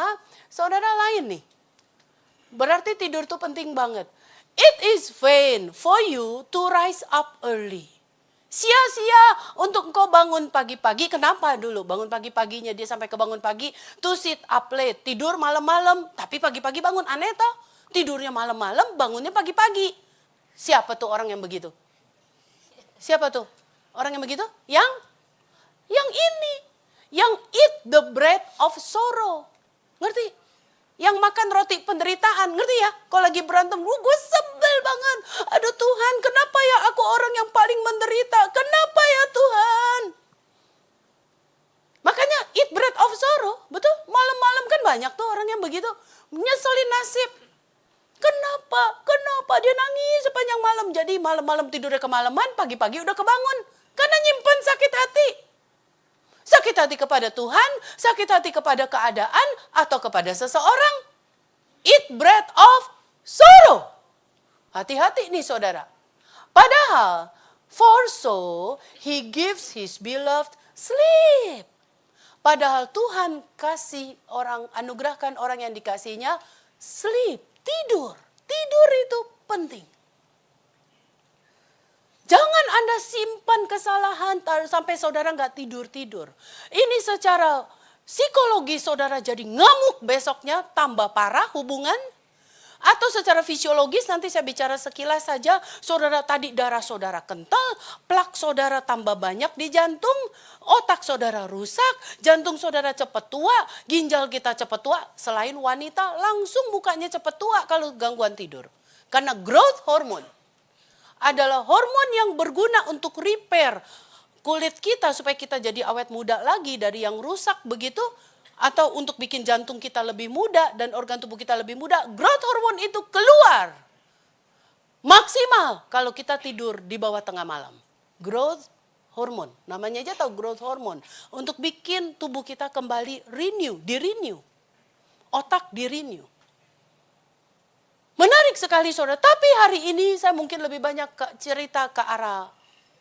saudara lain nih. Berarti tidur tuh penting banget. It is vain for you to rise up early. Sia-sia untuk engkau bangun pagi-pagi. Kenapa dulu bangun pagi-paginya dia sampai kebangun pagi? To sit up late, tidur malam-malam. Tapi pagi-pagi bangun, aneh toh. Tidurnya malam-malam, bangunnya pagi-pagi. Siapa tuh orang yang begitu? Siapa tuh orang yang begitu? Yang ini. Yang eat the bread of sorrow. Ngerti? Yang makan roti penderitaan. Ngerti ya? Kalau lagi berantem, gue sebel banget. Aduh Tuhan, kenapa ya aku orang yang paling menderita? Kenapa ya Tuhan? Makanya eat bread of sorrow. Betul? Malam-malam kan banyak tuh orang yang begitu. Nyeselin nasib. Kenapa dia nangis sepanjang malam? Jadi malam-malam tidurnya kemalaman, pagi-pagi udah kebangun. Karena nyimpen sakit hati. Sakit hati kepada Tuhan, sakit hati kepada keadaan, atau kepada seseorang. Eat bread of sorrow. Hati-hati nih saudara. Padahal, for so he gives his beloved sleep. Padahal Tuhan kasih anugerahkan orang yang dikasihnya sleep. Tidur itu penting. Jangan Anda simpan kesalahan sampai saudara nggak tidur-tidur. Ini secara psikologi saudara jadi ngamuk besoknya, tambah parah hubungan. Atau secara fisiologis nanti saya bicara sekilas saja, saudara tadi darah saudara kental, plak saudara tambah banyak di jantung, otak saudara rusak, jantung saudara cepat tua, ginjal kita cepat tua. Selain wanita langsung mukanya cepat tua kalau gangguan tidur. Karena growth hormone adalah hormon yang berguna untuk repair kulit kita supaya kita jadi awet muda lagi dari yang rusak begitu. Atau untuk bikin jantung kita lebih muda dan organ tubuh kita lebih muda, growth hormone itu keluar. Maksimal kalau kita tidur di bawah tengah malam. Growth hormone, namanya aja tahu growth hormone. Untuk bikin tubuh kita kembali di-renew. Otak di-renew. Menarik sekali saudara, tapi hari ini saya mungkin lebih banyak cerita ke arah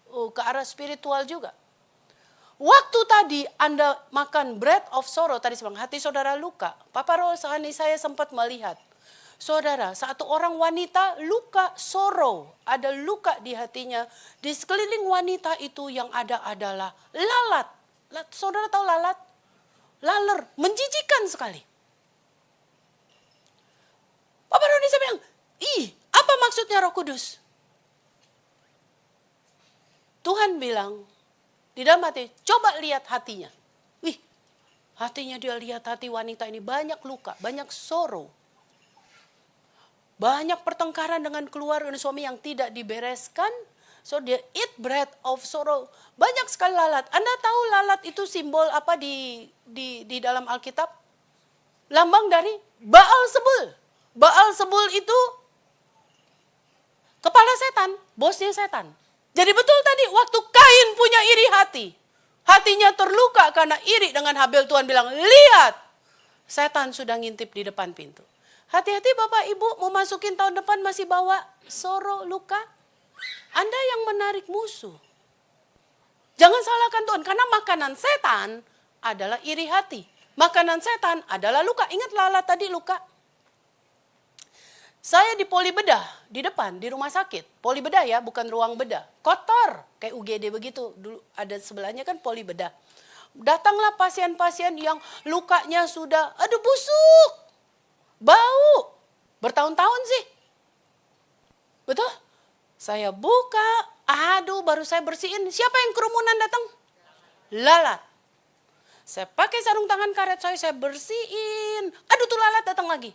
ke arah spiritual juga. Waktu tadi Anda makan bread of sorrow, tadi sebang hati saudara luka. Papa rohani saya sempat melihat. Saudara, satu orang wanita luka sorrow, ada luka di hatinya. Di sekeliling wanita itu yang ada adalah lalat. Saudara tahu lalat? Laler, menjijikan sekali. Papa rohani saya bilang, apa maksudnya Roh Kudus? Tuhan bilang, di dalam hati, coba lihat hatinya. Hatinya dia lihat hati wanita ini banyak luka, banyak sorrow. Banyak pertengkaran dengan keluarga dan suami yang tidak dibereskan. So dia eat bread of sorrow. Banyak sekali lalat. Anda tahu lalat itu simbol apa di dalam Alkitab? Lambang dari Baal Zebul. Baal Zebul itu kepala setan, bosnya setan. Jadi betul tadi waktu Kain punya iri hati. Hatinya terluka karena iri dengan Habel, Tuhan bilang, lihat, setan sudah ngintip di depan pintu. Hati-hati Bapak Ibu mau masukin tahun depan masih bawa sorrow, luka. Anda yang menarik musuh. Jangan salahkan Tuhan, karena makanan setan adalah iri hati. Makanan setan adalah luka. Ingat lalat tadi luka. Saya di poli bedah, di depan, di rumah sakit. Poli bedah ya, bukan ruang bedah. Kotor, kayak UGD begitu. Dulu ada sebelahnya kan poli bedah. Datanglah pasien-pasien yang lukanya sudah, aduh busuk, bau. Bertahun-tahun sih. Betul? Saya buka, aduh baru saya bersihin. Siapa yang kerumunan datang? Lalat. Saya pakai sarung tangan karet saya bersihin. Aduh tuh lalat datang lagi.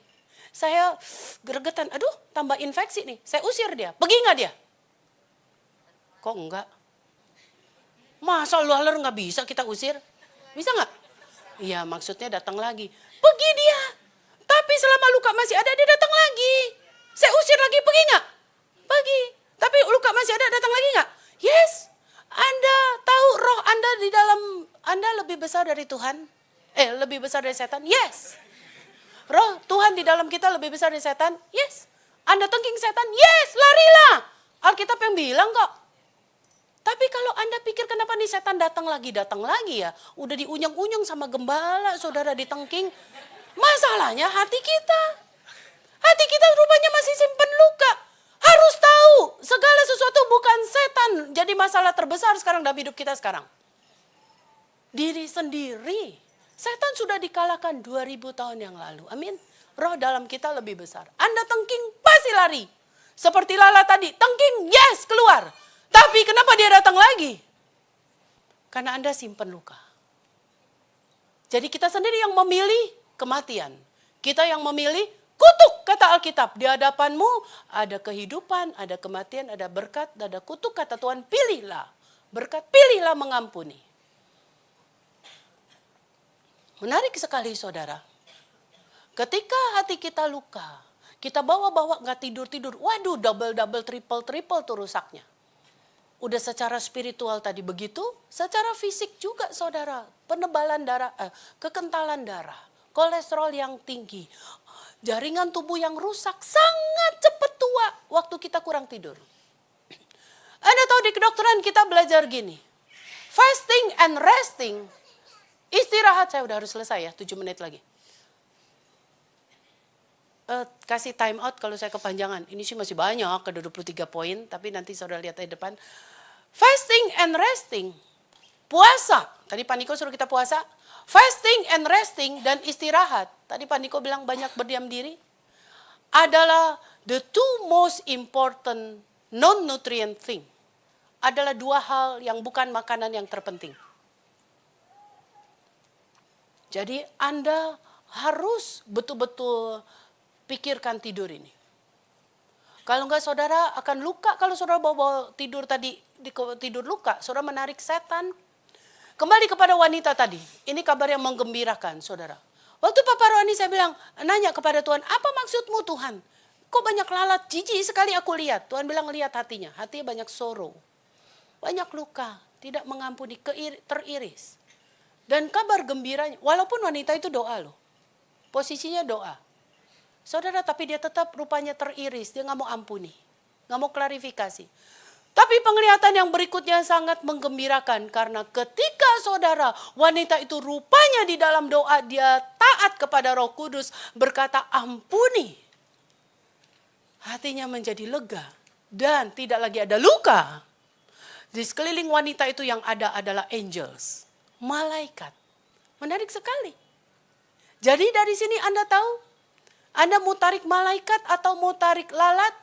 Saya gregetan, aduh tambah infeksi nih. Saya usir dia, pergi nggak dia? Kok enggak? Masa laler nggak bisa kita usir? Bisa nggak? Iya maksudnya datang lagi. Pergi dia. Tapi selama luka masih ada dia datang lagi. Saya usir lagi, pergi nggak? Pergi. Tapi luka masih ada, datang lagi nggak? Yes. Anda tahu roh Anda di dalam Anda lebih besar dari Tuhan? Lebih besar dari setan? Yes. Roh Tuhan di dalam kita lebih besar dari setan? Yes. Anda tengking setan? Yes, larilah. Alkitab yang bilang kok. Tapi kalau Anda pikir kenapa nih setan datang lagi ya. Udah diunyeng-unyeng sama gembala, saudara ditengking. Masalahnya hati kita. Hati kita rupanya masih simpen luka. Harus tahu segala sesuatu bukan setan. Jadi masalah terbesar sekarang dalam hidup kita sekarang. Diri sendiri. Setan sudah dikalahkan 2000 tahun yang lalu. Amin. Roh dalam kita lebih besar. Anda tengking, pasti lari. Seperti Lala tadi, tengking, yes, keluar. Tapi kenapa dia datang lagi? Karena Anda simpan luka. Jadi kita sendiri yang memilih kematian. Kita yang memilih kutuk, kata Alkitab. Di hadapanmu ada kehidupan, ada kematian, ada berkat, ada kutuk, kata Tuhan, pilihlah. Berkat, pilihlah mengampuni. Menarik sekali saudara. Ketika hati kita luka, kita bawa-bawa gak tidur-tidur. Waduh double-double, triple-triple tuh rusaknya. Udah secara spiritual tadi begitu, secara fisik juga saudara. Penebalan darah, kekentalan darah, kolesterol yang tinggi. Jaringan tubuh yang rusak, sangat cepat tua waktu kita kurang tidur. Anda tahu di kedokteran kita belajar gini. Fasting and resting. Istirahat, saya udah harus selesai ya, 7 menit lagi. Kasih time out kalau saya kepanjangan. Ini sih masih banyak, ke 23 poin, tapi nanti saudara lihat di depan. Fasting and resting, puasa. Tadi Pak Niko suruh kita puasa. Fasting and resting dan istirahat. Tadi Pak Niko bilang banyak berdiam diri. Adalah the two most important non-nutrient thing. Adalah 2 hal yang bukan makanan yang terpenting. Jadi Anda harus betul-betul pikirkan tidur ini. Kalau enggak saudara akan luka, kalau saudara bawa tidur tadi, tidur luka, saudara menarik setan. Kembali kepada wanita tadi, ini kabar yang menggembirakan saudara. Waktu Papa Rohani saya bilang, nanya kepada Tuhan, apa maksudmu Tuhan? Kok banyak lalat, jijik sekali aku lihat. Tuhan bilang lihat hatinya banyak sorrow. Banyak luka, tidak mengampuni, teriris. Dan kabar gembiranya, walaupun wanita itu doa loh. Posisinya doa. Saudara, tapi dia tetap rupanya teriris. Dia nggak mau ampuni. Nggak mau klarifikasi. Tapi penglihatan yang berikutnya sangat menggembirakan karena ketika saudara wanita itu rupanya di dalam doa dia taat kepada Roh Kudus berkata ampuni. Hatinya menjadi lega dan tidak lagi ada luka. Di sekeliling wanita itu yang ada adalah angels, malaikat. Menarik sekali. Jadi dari sini Anda tahu, Anda mau tarik malaikat atau mau tarik lalat?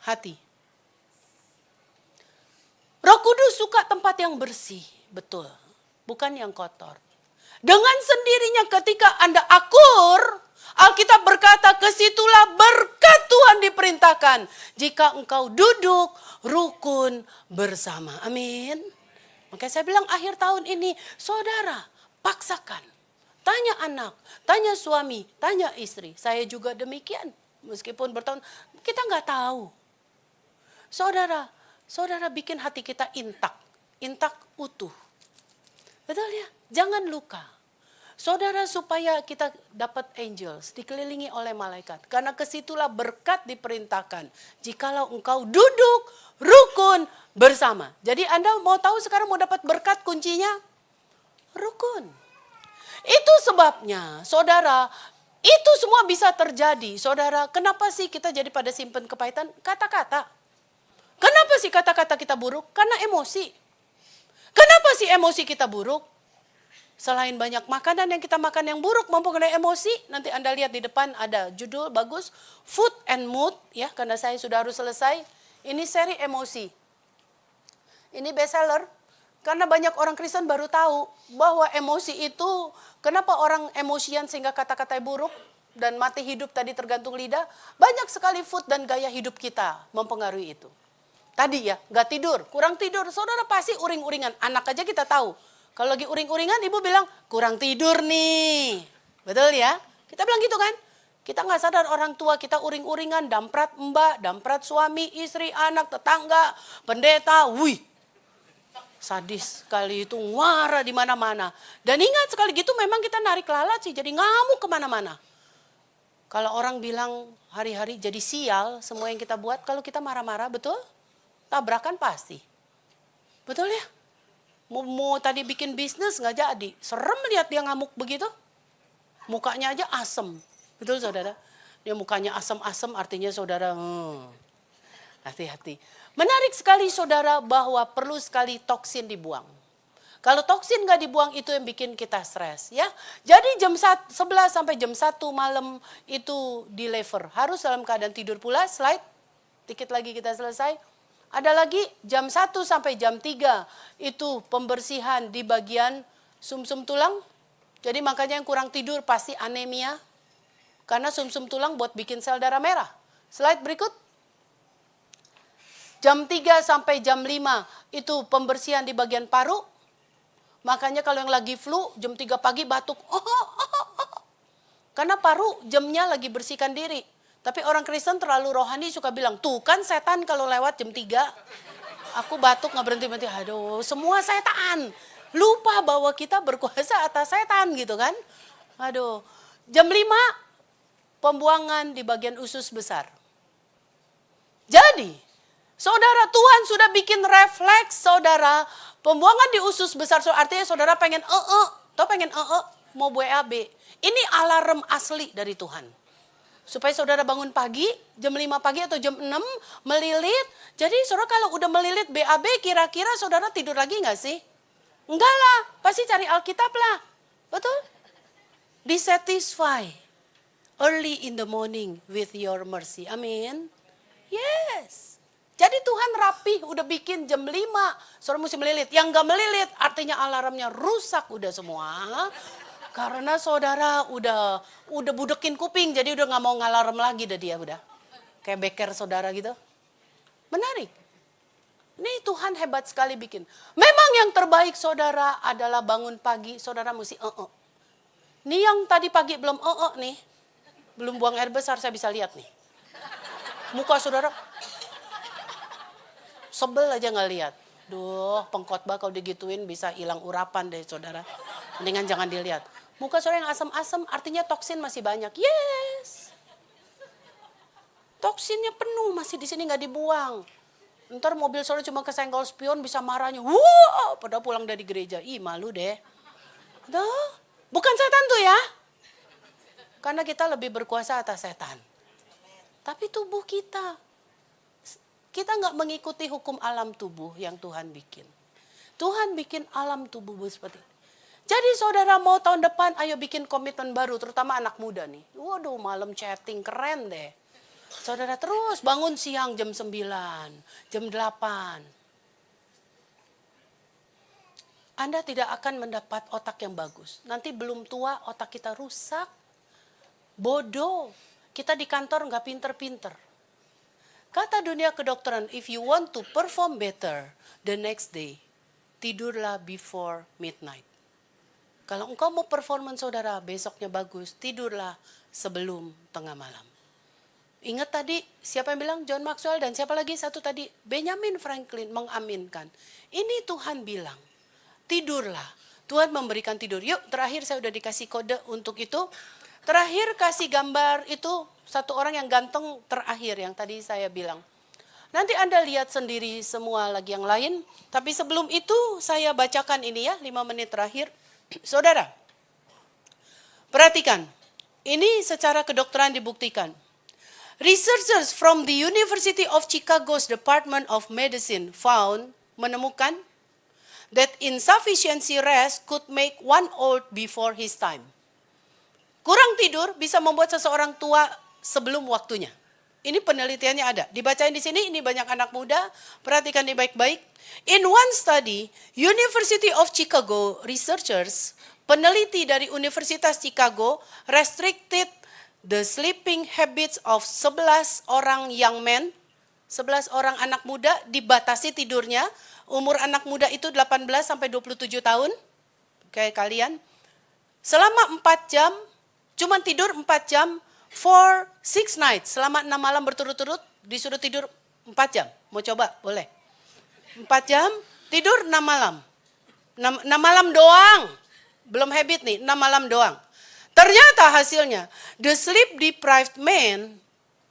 Hati. Roh Kudus suka tempat yang bersih, betul. Bukan yang kotor. Dengan sendirinya ketika Anda akur, Alkitab berkata kesitulah berkat Tuhan diperintahkan. Jika engkau duduk rukun bersama. Amin. Makanya saya bilang akhir tahun ini, saudara paksakan. Tanya anak, tanya suami, tanya istri. Saya juga demikian. Meskipun bertahun, kita nggak tahu. Saudara bikin hati kita intak utuh. Betul ya? Jangan luka. Saudara supaya kita dapat angels, dikelilingi oleh malaikat. Karena kesitulah berkat diperintahkan. Jikalau engkau duduk rukun bersama. Jadi Anda mau tahu sekarang mau dapat berkat kuncinya? Rukun. Itu sebabnya saudara, itu semua bisa terjadi. Saudara, kenapa sih kita jadi pada simpen kepahitan? Kata-kata. Kenapa sih kata-kata kita buruk? Karena emosi. Kenapa sih emosi kita buruk? Selain banyak makanan yang kita makan yang buruk mempengaruhi emosi. Nanti Anda lihat di depan ada judul bagus. Food and Mood. Ya, karena saya sudah harus selesai. Ini seri emosi. Ini bestseller. Karena banyak orang Kristen baru tahu bahwa emosi itu. Kenapa orang emosian sehingga kata-katanya buruk. Dan mati hidup tadi tergantung lidah. Banyak sekali food dan gaya hidup kita mempengaruhi itu. Tadi ya, nggak tidur, kurang tidur. Saudara pasti uring-uringan. Anak aja kita tahu. Kalau lagi uring-uringan, ibu bilang, kurang tidur nih. Betul ya? Kita bilang gitu kan? Kita nggak sadar orang tua kita uring-uringan, damprat mbak, damprat suami, istri, anak, tetangga, pendeta. Wih, sadis sekali itu, ngara di mana-mana. Dan ingat sekali gitu memang kita narik lalat sih, jadi ngamuk kemana-mana. Kalau orang bilang hari-hari jadi sial, semua yang kita buat, kalau kita marah-marah, betul? Tabrakan pasti. Betul ya? Mau tadi bikin bisnis nggak jadi. Serem lihat dia ngamuk begitu. Mukanya aja asem. Betul saudara? Dia mukanya asem-asem artinya saudara hati-hati. Menarik sekali saudara bahwa perlu sekali toksin dibuang. Kalau toksin nggak dibuang itu yang bikin kita stres ya. Jadi jam 11 sampai jam 1 malam itu di lever. Harus dalam keadaan tidur pula. Slide. Dikit lagi kita selesai. Ada lagi jam 1 sampai jam 3 itu pembersihan di bagian sumsum tulang. Jadi makanya yang kurang tidur pasti anemia. Karena sumsum tulang buat bikin sel darah merah. Slide berikut. Jam 3 sampai jam 5 itu pembersihan di bagian paru. Makanya kalau yang lagi flu jam 3 pagi batuk. Karena paru jamnya lagi bersihkan diri. Tapi orang Kristen terlalu rohani suka bilang, tuh kan setan kalau lewat jam 3. Aku batuk nggak berhenti-berhenti. Aduh, semua setan. Lupa bahwa kita berkuasa atas setan gitu kan. Aduh, jam 5 pembuangan di bagian usus besar. Jadi, saudara Tuhan sudah bikin refleks saudara. Pembuangan di usus besar, artinya saudara pengen pengen mau BAB. Ini alarm asli dari Tuhan. Supaya saudara bangun pagi, jam 5 pagi atau jam 6, melilit. Jadi saudara kalau udah melilit BAB, kira-kira saudara tidur lagi nggak sih? Enggak lah, pasti cari Alkitab lah. Betul? Dissatisfy early in the morning with your mercy. Amin. Yes. Jadi Tuhan rapi, udah bikin jam 5. Saudara mesti melilit. Yang nggak melilit, artinya alarmnya rusak udah semua. Karena saudara udah budekin kuping, jadi udah nggak mau ngalarm lagi dah dia udah. Kayak beker saudara gitu. Menarik. Ini Tuhan hebat sekali bikin. Memang yang terbaik saudara adalah bangun pagi, saudara mesti Nih yang tadi pagi belum nih. Belum buang air besar, saya bisa lihat nih. Muka saudara sebel aja nggak lihat. Duh, pengkhotbah kalau digituin bisa hilang urapan deh saudara. Mendingan jangan dilihat. Muka saudara yang asam-asam artinya toksin masih banyak. Yes. toksinnya penuh, masih di sini nggak dibuang. Ntar mobil saudara cuma kesenggol spion bisa marahnya. Wah, pada pulang dari gereja. Ih, malu deh. Tuh, bukan setan tuh ya. Karena kita lebih berkuasa atas setan. Tapi tubuh kita nggak mengikuti hukum alam tubuh yang Tuhan bikin. Tuhan bikin alam tubuh seperti ini. Jadi saudara mau tahun depan, ayo bikin komitmen baru, terutama anak muda nih. Waduh, malam chatting keren deh. Saudara terus bangun siang jam 9, jam 8. Anda tidak akan mendapat otak yang bagus. Nanti belum tua otak kita rusak, bodoh. Kita di kantor nggak pinter-pinter. Kata dunia kedokteran, if you want to perform better the next day, tidurlah before midnight. Kalau engkau mau performance saudara besoknya bagus, tidurlah sebelum tengah malam. Ingat tadi siapa yang bilang? John Maxwell dan siapa lagi satu tadi? Benjamin Franklin mengaminkan. Ini Tuhan bilang, tidurlah. Tuhan memberikan tidur. Yuk terakhir saya udah dikasih kode untuk itu. Terakhir kasih gambar itu satu orang yang ganteng terakhir yang tadi saya bilang. Nanti Anda lihat sendiri semua lagi yang lain. Tapi sebelum itu saya bacakan ini ya 5 menit terakhir. Saudara, perhatikan, ini secara kedokteran dibuktikan. Researchers from the University of Chicago's Department of Medicine menemukan that insufficiency rest could make one old before his time. Kurang tidur bisa membuat seseorang tua sebelum waktunya. Ini penelitiannya ada. Dibacain di sini, ini banyak anak muda. Perhatikan ini baik-baik. In one study, University of Chicago researchers, peneliti dari Universitas Chicago, restricted the sleeping habits of 11 orang young men. 11 orang anak muda dibatasi tidurnya. Umur anak muda itu 18 sampai 27 tahun. Kayak kalian. Selama 4 jam, cuma tidur 4 jam. For 6 nights, selama 6 malam berturut-turut, disuruh tidur 4 jam. Mau coba? Boleh. 4 jam, tidur 6 malam. 6 malam doang. Belum habit nih, 6 malam doang. Ternyata hasilnya, the sleep deprived men,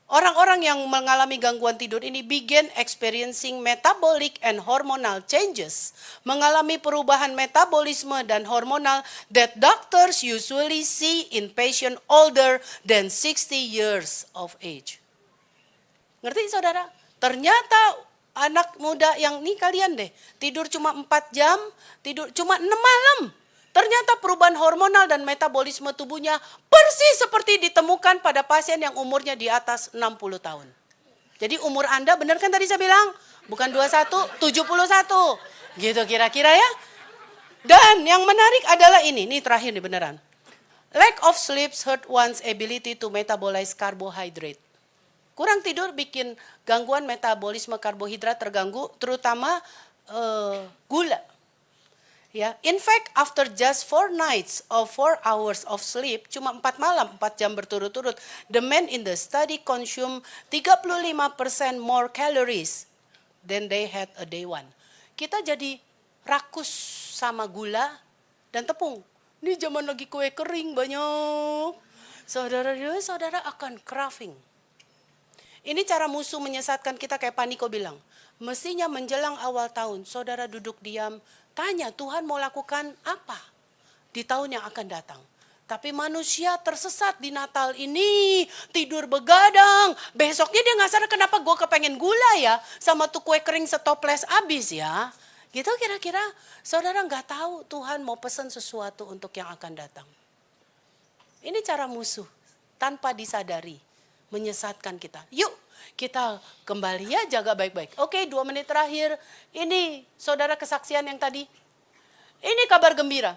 orang-orang yang mengalami gangguan tidur ini began experiencing metabolic and hormonal changes. Mengalami perubahan metabolisme dan hormonal that doctors usually see in patients older than 60 years of age. Ngerti saudara? Ternyata anak muda yang ini kalian deh, tidur cuma 4 jam, tidur cuma 6 malam. Ternyata perubahan hormonal dan metabolisme tubuhnya persis seperti ditemukan pada pasien yang umurnya di atas 60 tahun. Jadi umur Anda benar kan tadi saya bilang? Bukan 21, 71. Gitu kira-kira ya. Dan yang menarik adalah ini terakhir nih beneran. Lack of sleep hurt one's ability to metabolize carbohydrate. Kurang tidur bikin gangguan metabolisme karbohidrat terganggu, terutama gula. Ya, in fact, after just 4 nights of 4 hours of sleep, cuma 4 malam, 4 jam berturut-turut, the men in the study consume 35% more calories than they had a day one. Kita jadi rakus sama gula dan tepung. Ini zaman lagi kue kering banyak. Saudara akan craving. Ini cara musuh menyesatkan kita kayak Paniko bilang. Mestinya menjelang awal tahun, saudara duduk diam, tanya Tuhan mau lakukan apa di tahun yang akan datang. Tapi manusia tersesat di Natal ini, tidur begadang. Besoknya dia nggak sadar kenapa gue kepengen gula ya, sama tuh kue kering setoples abis ya. Gitu kira-kira saudara nggak tahu Tuhan mau pesan sesuatu untuk yang akan datang. Ini cara musuh tanpa disadari menyesatkan kita. Yuk kita kembali ya, jaga baik-baik. Oke, 2 menit terakhir. Ini saudara kesaksian yang tadi. Ini kabar gembira.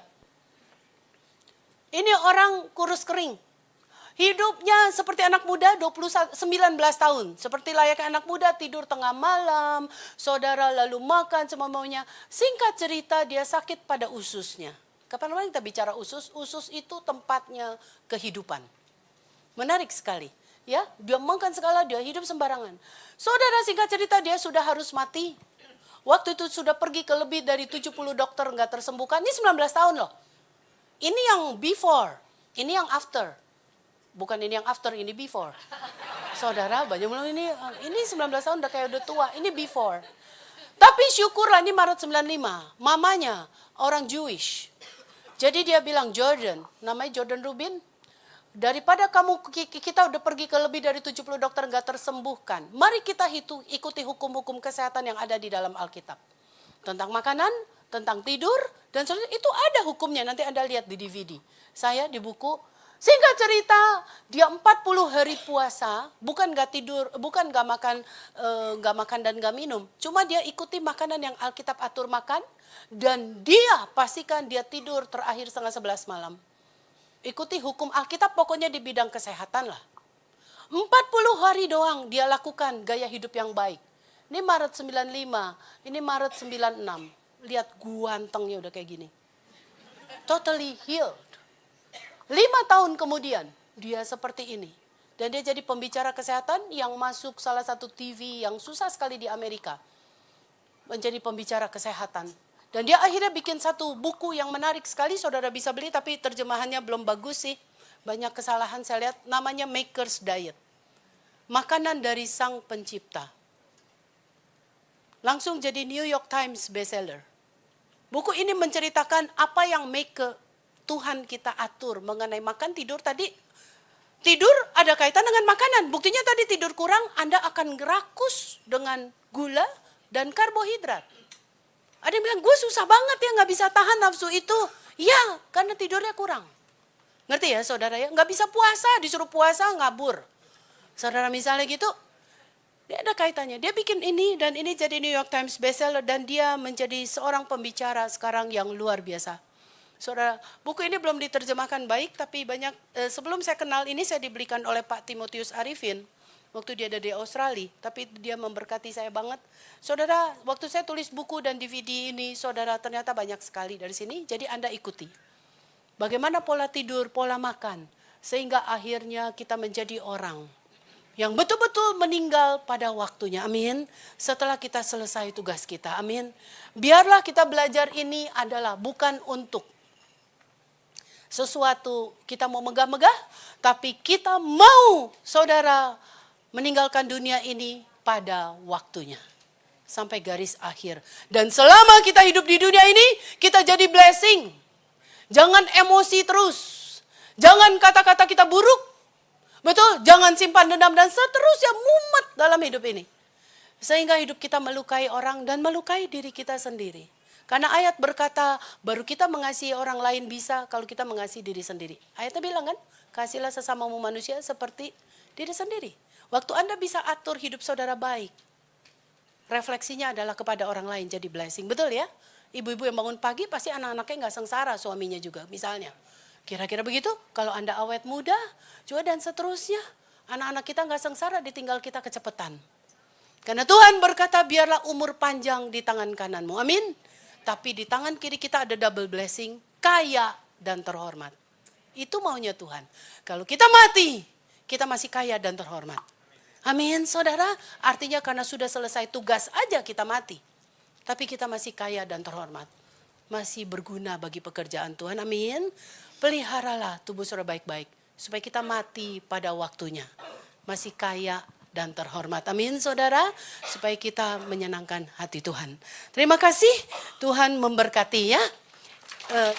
Ini orang kurus kering. Hidupnya seperti anak muda 19 tahun. Seperti layaknya anak muda tidur tengah malam. Saudara lalu makan semua maunya. Singkat cerita dia sakit pada ususnya. Kapan-kapan kita bicara usus. Usus itu tempatnya kehidupan. Menarik sekali. Ya, dia makan segala, dia hidup sembarangan. Saudara singkat cerita dia sudah harus mati. Waktu itu sudah pergi ke lebih dari 70 dokter nggak tersembuhkan. Ini 19 tahun loh. Ini yang before, ini yang after. Bukan ini yang after, ini before. Saudara, banyak bilang ini 19 tahun udah kayak udah tua, ini before. Tapi syukurlah ini Maret 95, mamanya orang Jewish. Jadi dia bilang, Jordan, namanya Jordan Rubin, daripada kita udah pergi ke lebih dari 70 dokter nggak tersembuhkan, mari kita ikuti hukum-hukum kesehatan yang ada di dalam Alkitab. Tentang makanan, tentang tidur, dan seterusnya, itu ada hukumnya, nanti Anda lihat di DVD. Saya di buku, singkat cerita, dia 40 hari puasa, bukan nggak tidur, bukan nggak makan dan nggak minum. Cuma dia ikuti makanan yang Alkitab atur makan, dan dia pastikan dia tidur terakhir setengah 11 malam. Ikuti hukum Alkitab pokoknya di bidang kesehatan lah. 40 hari doang dia lakukan gaya hidup yang baik. Ini Maret 95, ini Maret 96. Lihat gantengnya udah kayak gini. Totally healed. 5 tahun kemudian dia seperti ini. Dan dia jadi pembicara kesehatan yang masuk salah satu TV yang susah sekali di Amerika. Menjadi pembicara kesehatan. Dan dia akhirnya bikin satu buku yang menarik sekali, saudara bisa beli tapi terjemahannya belum bagus sih. Banyak kesalahan saya lihat, namanya Maker's Diet. Makanan dari Sang Pencipta. Langsung jadi New York Times bestseller. Buku ini menceritakan apa yang Tuhan kita atur mengenai makan, tidur tadi. Tidur ada kaitan dengan makanan. Buktinya tadi tidur kurang, Anda akan rakus dengan gula dan karbohidrat. Ada yang bilang, gue susah banget ya gak bisa tahan nafsu itu. Ya, karena tidurnya kurang. Ngerti ya saudara ya? Gak bisa puasa, disuruh puasa ngabur. Saudara misalnya gitu, dia ada kaitannya. Dia bikin ini dan ini jadi New York Times bestseller. Dan dia menjadi seorang pembicara sekarang yang luar biasa. Saudara, buku ini belum diterjemahkan baik, tapi banyak, sebelum saya kenal ini saya dibelikan oleh Pak Timotius Arifin. Waktu dia ada di Australia, tapi dia memberkati saya banget. Saudara, waktu saya tulis buku dan DVD ini, saudara ternyata banyak sekali dari sini, jadi Anda ikuti. Bagaimana pola tidur, pola makan, sehingga akhirnya kita menjadi orang yang betul-betul meninggal pada waktunya, amin. Setelah kita selesai tugas kita, amin. Biarlah kita belajar ini adalah bukan untuk sesuatu kita mau megah-megah, tapi kita mau, saudara, meninggalkan dunia ini pada waktunya. Sampai garis akhir. Dan selama kita hidup di dunia ini, kita jadi blessing. Jangan emosi terus. Jangan kata-kata kita buruk. Betul? Jangan simpan dendam dan seterusnya mumet dalam hidup ini. Sehingga hidup kita melukai orang dan melukai diri kita sendiri. Karena ayat berkata, baru kita mengasihi orang lain bisa kalau kita mengasihi diri sendiri. Ayatnya bilang kan, kasihlah sesamamu manusia seperti diri sendiri. Waktu Anda bisa atur hidup saudara baik, refleksinya adalah kepada orang lain jadi blessing. Betul ya? Ibu-ibu yang bangun pagi pasti anak-anaknya gak sengsara, suaminya juga misalnya. Kira-kira begitu, kalau Anda awet muda, juga dan seterusnya. Anak-anak kita gak sengsara, ditinggal kita kecepatan. Karena Tuhan berkata, biarlah umur panjang di tangan kananmu. Amin. Tapi di tangan kiri kita ada double blessing, kaya dan terhormat. Itu maunya Tuhan. Kalau kita mati, kita masih kaya dan terhormat. Amin, saudara. Artinya karena sudah selesai tugas aja kita mati. Tapi kita masih kaya dan terhormat. Masih berguna bagi pekerjaan Tuhan. Amin. Peliharalah tubuh saudara baik-baik. Supaya kita mati pada waktunya. Masih kaya dan terhormat. Amin, saudara. Supaya kita menyenangkan hati Tuhan. Terima kasih. Tuhan memberkati ya.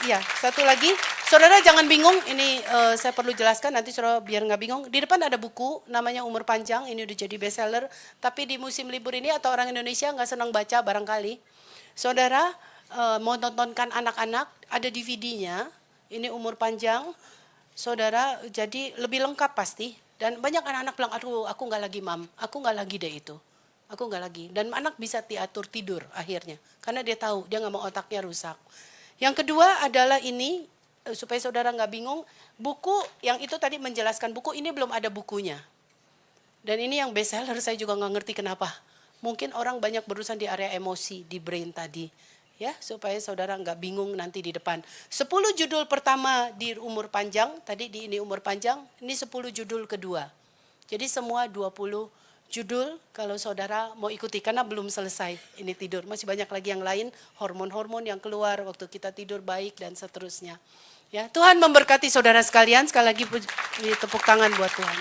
Ya, satu lagi, saudara jangan bingung, ini saya perlu jelaskan nanti saudara biar nggak bingung. Di depan ada buku, namanya Umur Panjang, ini udah jadi bestseller. Tapi di musim libur ini atau orang Indonesia nggak senang baca barangkali. Saudara mau nontonkan anak-anak, ada DVD-nya, ini Umur Panjang. Saudara, jadi lebih lengkap pasti. Dan banyak anak-anak bilang, aduh aku nggak lagi mam, aku nggak lagi deh itu. Aku nggak lagi. Dan anak bisa diatur tidur akhirnya. Karena dia tahu, dia nggak mau otaknya rusak. Yang kedua adalah ini, supaya saudara nggak bingung, buku yang itu tadi menjelaskan, buku ini belum ada bukunya. Dan ini yang bestseller, saya juga nggak ngerti kenapa. Mungkin orang banyak berurusan di area emosi, di brain tadi. Ya, supaya saudara nggak bingung nanti di depan. 10 judul pertama di Umur Panjang, tadi di ini Umur Panjang, ini 10 judul kedua. Jadi semua 20 judul kalau saudara mau ikuti, karena belum selesai ini tidur. Masih banyak lagi yang lain, hormon-hormon yang keluar waktu kita tidur baik dan seterusnya. Ya, Tuhan memberkati saudara sekalian. Sekali lagi tepuk tangan buat Tuhan.